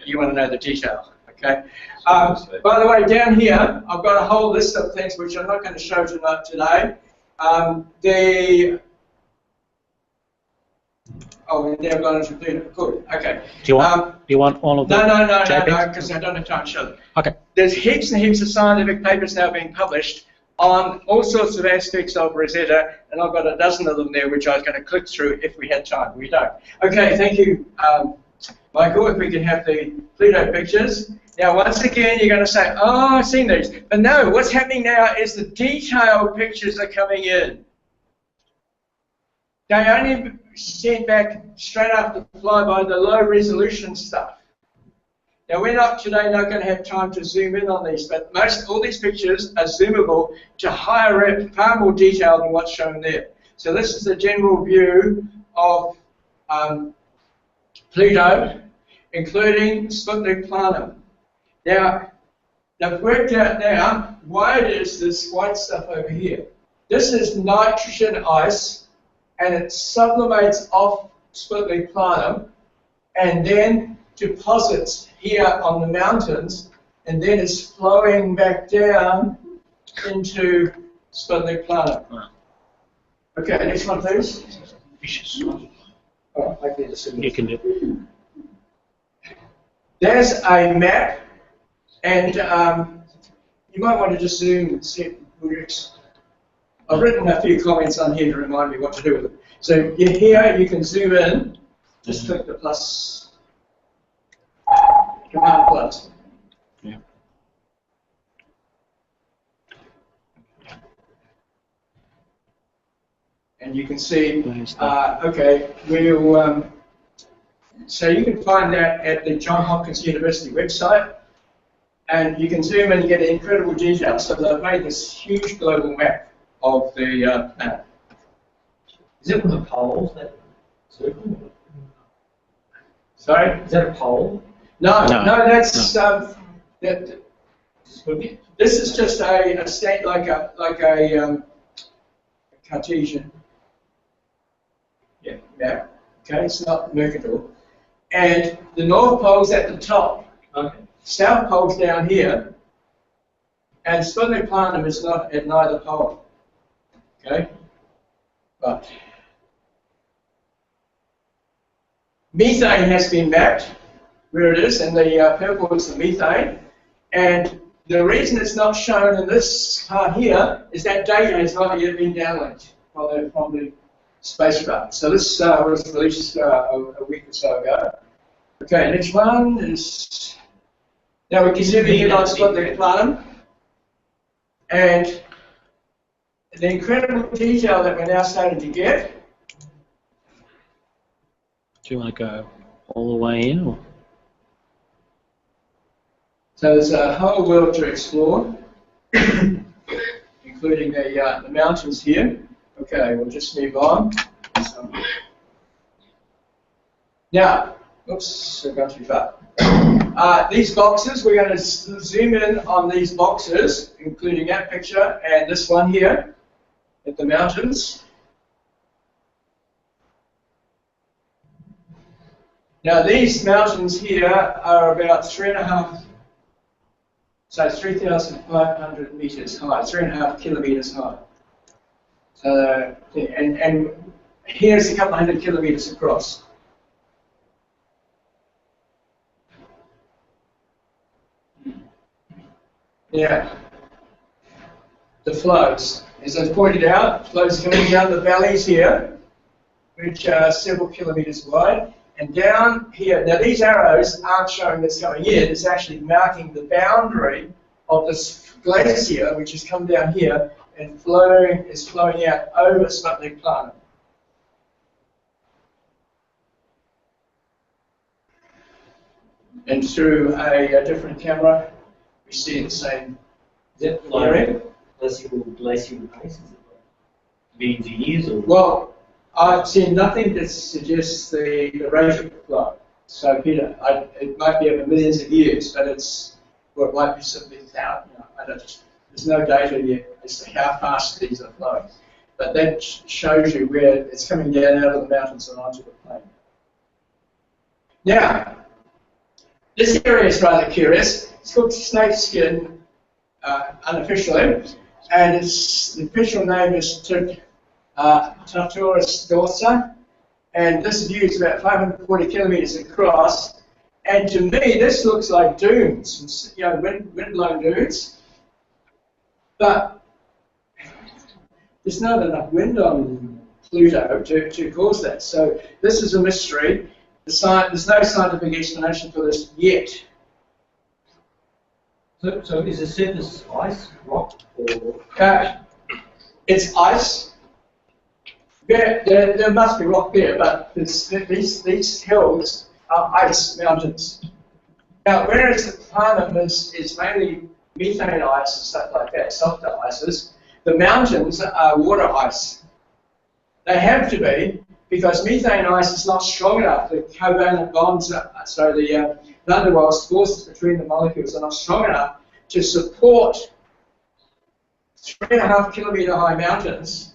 you want to know the detail, okay? By the way, down here, I've got a whole list of things which I'm not going to show today. We've now gone into Pluto. Good, okay. Do you want all of them? No, because I don't have time to show them. Okay. There's heaps and heaps of scientific papers now being published on all sorts of aspects of Rosetta, and I've got a dozen of them there which I was going to click through if we had time. We don't. Okay, thank you, Michael. If we can have the Pluto pictures. Now, once again, you're going to say, oh, I've seen these. But no, what's happening now is the detailed pictures are coming in. They only sent back straight after the flyby the low-resolution stuff. Now, we're not today not going to have time to zoom in on these, but all these pictures are zoomable to higher, far more detail than what's shown there. So this is the general view of Pluto, including Sputnik Planum. Now, they've worked out now why it is this white stuff over here. This is nitrogen ice, and it sublimates off Sputnik Planum, and then deposits here on the mountains, and then is flowing back down into Sputnik Planum. Okay, next one, please. Oh, I can you can do it. There's a map, and you might want to just zoom and see if it works. I've written a few comments on here to remind me what to do with it. So here you can zoom in, just click the plus, command plus. Yeah. And you can see, okay, we'll, so you can find that at the Johns Hopkins University website, and you can zoom in and get incredible detail. So they've made this huge global map of the planet. Is it the poles that circle? Sorry? Is that a pole? No, that's that. This is just a state like a Cartesian. Yeah, map. Okay, it's not Mercator. And the North Pole's at the top. Okay. South Pole's down here, and Sputnik Planum is not at neither pole. Okay? But methane has been mapped where it is, and the purple is the methane. And the reason it's not shown in this part here is that data has not yet been downloaded from the spacecraft. So this was released a week or so ago. Okay, next one is, now we can zoom in on Sputnik Planum. And the incredible detail that we're now starting to get. Do you want to go all the way in? Or? So there's a whole world to explore, including the mountains here. Okay, we'll just move on. So, now, oops, I've gone too far. These boxes, we're going to zoom in on these boxes, including that picture and this one here at the mountains. Now these mountains here are about 3,500 meters high, 3.5 kilometers high. So, and here's a couple hundred kilometers across. Yeah. The flows. As I pointed out, flows coming down the valleys here, which are several kilometers wide. And down here, now these arrows aren't showing this coming in, it's actually marking the boundary of this glacier, which has come down here and is flowing out over Sputnik Planum. And through a different camera, we see the same area. Glacial pace, millions of years or? Well, I've seen nothing that suggests the rate of flow. So, Peter, it might be over millions of years, but it's, well, it might be simply thousands. There's no data yet as to how fast these are flowing. But that shows you where it's coming down out of the mountains and onto the plain. Now, this area is rather curious. It's called snakeskin unofficially, and the official name is Tartarus dorsa, and this view is about 540 kilometers across. And to me, this looks like dunes, wind-blown dunes. But there's not enough wind on Pluto to cause that. So this is a mystery. There's no scientific explanation for this yet. So is the surface ice, rock, or? It's ice. There must be rock there, but these hills are ice mountains. Now, whereas the Planum is mainly methane ice and stuff like that, softer ices, the mountains are water ice. They have to be, because methane ice is not strong enough. The covalent bonds, the van der Waals forces between the molecules are not strong enough to support 3.5 kilometer high mountains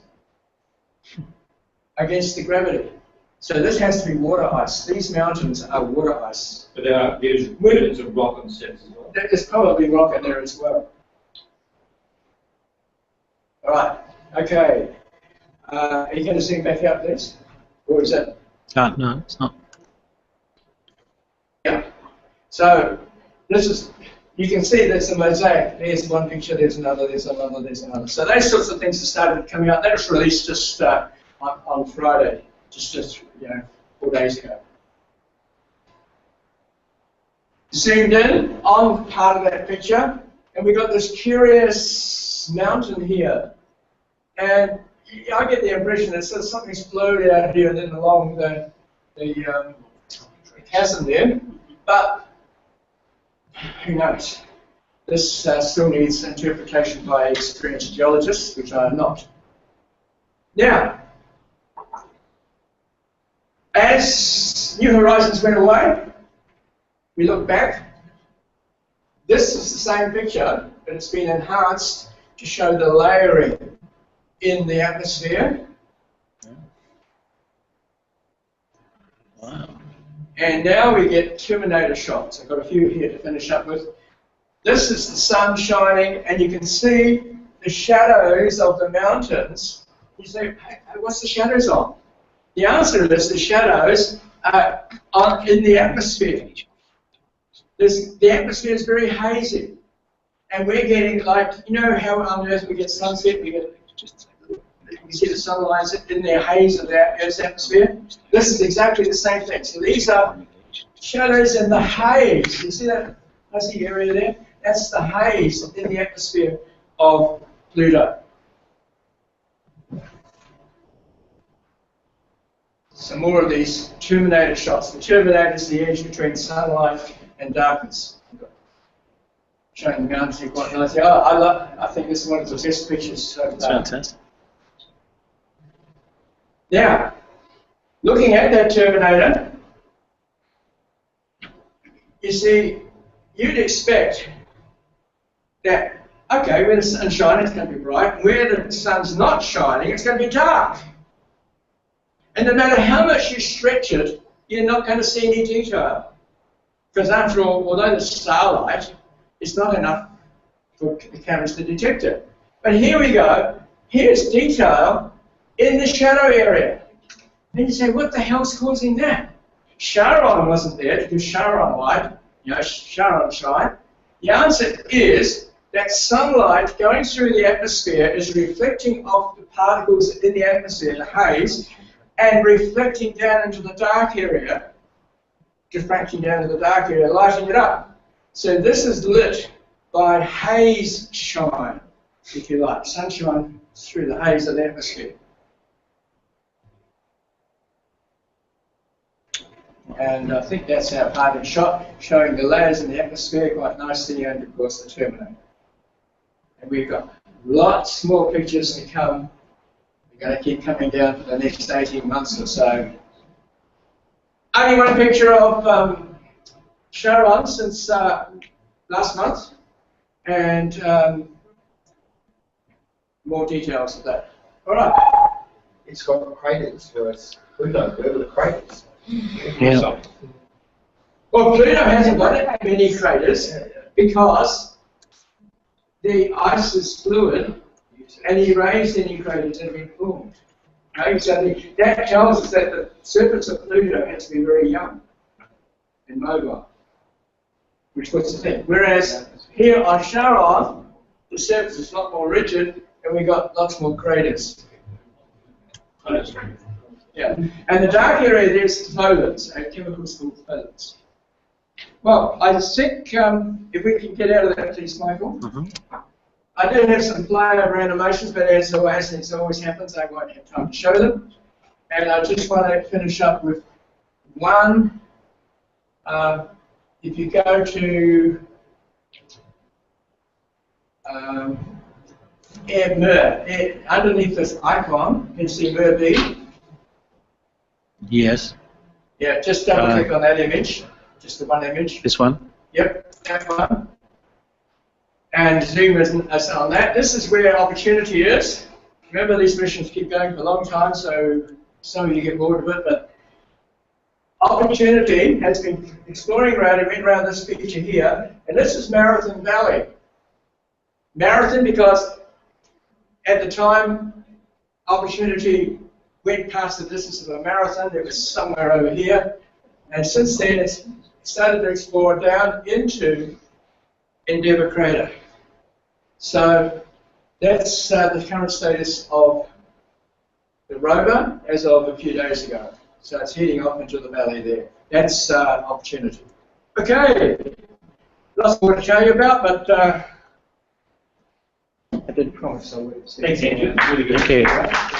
against the gravity. So this has to be water ice. These mountains are water ice. But there's evidence of rock on Sept as well. There's probably rock in there as well. All right. Okay. Are you going to zoom back out, please? Or is that? No, it's not. Yeah. So this is, you can see there's a mosaic. There's one picture, there's another, there's another, there's another. So those sorts of things have started coming out. That was released just on Friday, just 4 days ago. Zoomed in on part of that picture, and we got this curious mountain here. And I get the impression that something's flowed out here and then along the chasm there, but who knows? This still needs interpretation by experienced geologists, which I am not. Now, as New Horizons went away, we look back. This is the same picture, but it's been enhanced to show the layering in the atmosphere. Wow. And now we get terminator shots. I've got a few here to finish up with. This is the sun shining, and you can see the shadows of the mountains. You say, hey, what's the shadows on? The answer is the shadows are in the atmosphere. The atmosphere is very hazy. And we're getting like, you know how on Earth we get sunset, we see the sunlight in the haze of the Earth's atmosphere? This is exactly the same thing. So these are shadows in the haze. You see that fuzzy area there? That's the haze in the atmosphere of Pluto. Some more of these terminator shots. The terminator is the edge between sunlight and darkness. Showing the mountains here quite nicely. I think this is one of the best pictures so far. That's fantastic. Now, looking at that terminator, you see, you'd expect that, okay, where the sun's shining, it's going to be bright. Where the sun's not shining, it's going to be dark. And no matter how much you stretch it, you're not going to see any detail. Because after all, although the starlight, it's not enough for the cameras to detect it. But here we go. Here's detail in the shadow area. And you say, what the hell's causing that? Charon wasn't there to do Charon light, Charon shine. The answer is that sunlight going through the atmosphere is reflecting off the particles in the atmosphere, the haze, and reflecting down into the dark area, diffracting down to the dark area, lighting it up. So this is lit by haze shine, if you like, sunshine through the haze of the atmosphere. And I think that's our parting shot, showing the layers in the atmosphere quite nicely, and of course the terminator. And we've got lots more pictures to come. We're going to keep coming down for the next 18 months or so. Only one picture of Charon since last month, and more details of that. All right. It's got craters, whereas Pluto, where were the craters? Yeah. Well, Pluto hasn't got many craters because the ice is fluid and erased any craters that have been formed. Okay? So that tells us that the surface of Pluto has to be very young and mobile, which puts the thing. Whereas here on Charon, the surface is a lot more rigid and we've got lots more craters. Yeah, and the dark area there is flowlets, chemicals called flowlets. Well, I think if we can get out of that, please, Michael. I do have some flyover animations, but as always happens, I won't have time to show them. And I just want to finish up with one. If you go to underneath this icon, you can see MER-B. Yes. Yeah, just double click on that image, just the one image. This one? Yep, that one. And zoom in on that. This is where opportunity is. Remember, these missions keep going for a long time, so some of you get bored of it, but opportunity has been exploring around and went around this feature here, and this is Marathon Valley. Marathon because at the time, opportunity went past the distance of a marathon. It was somewhere over here, and since then it's started to explore down into Endeavour Crater. So that's the current status of the rover as of a few days ago. So it's heading off into the valley there. That's opportunity. Okay, lots more to show you about, but I did promise I would. Thank you. Really good. Thank you.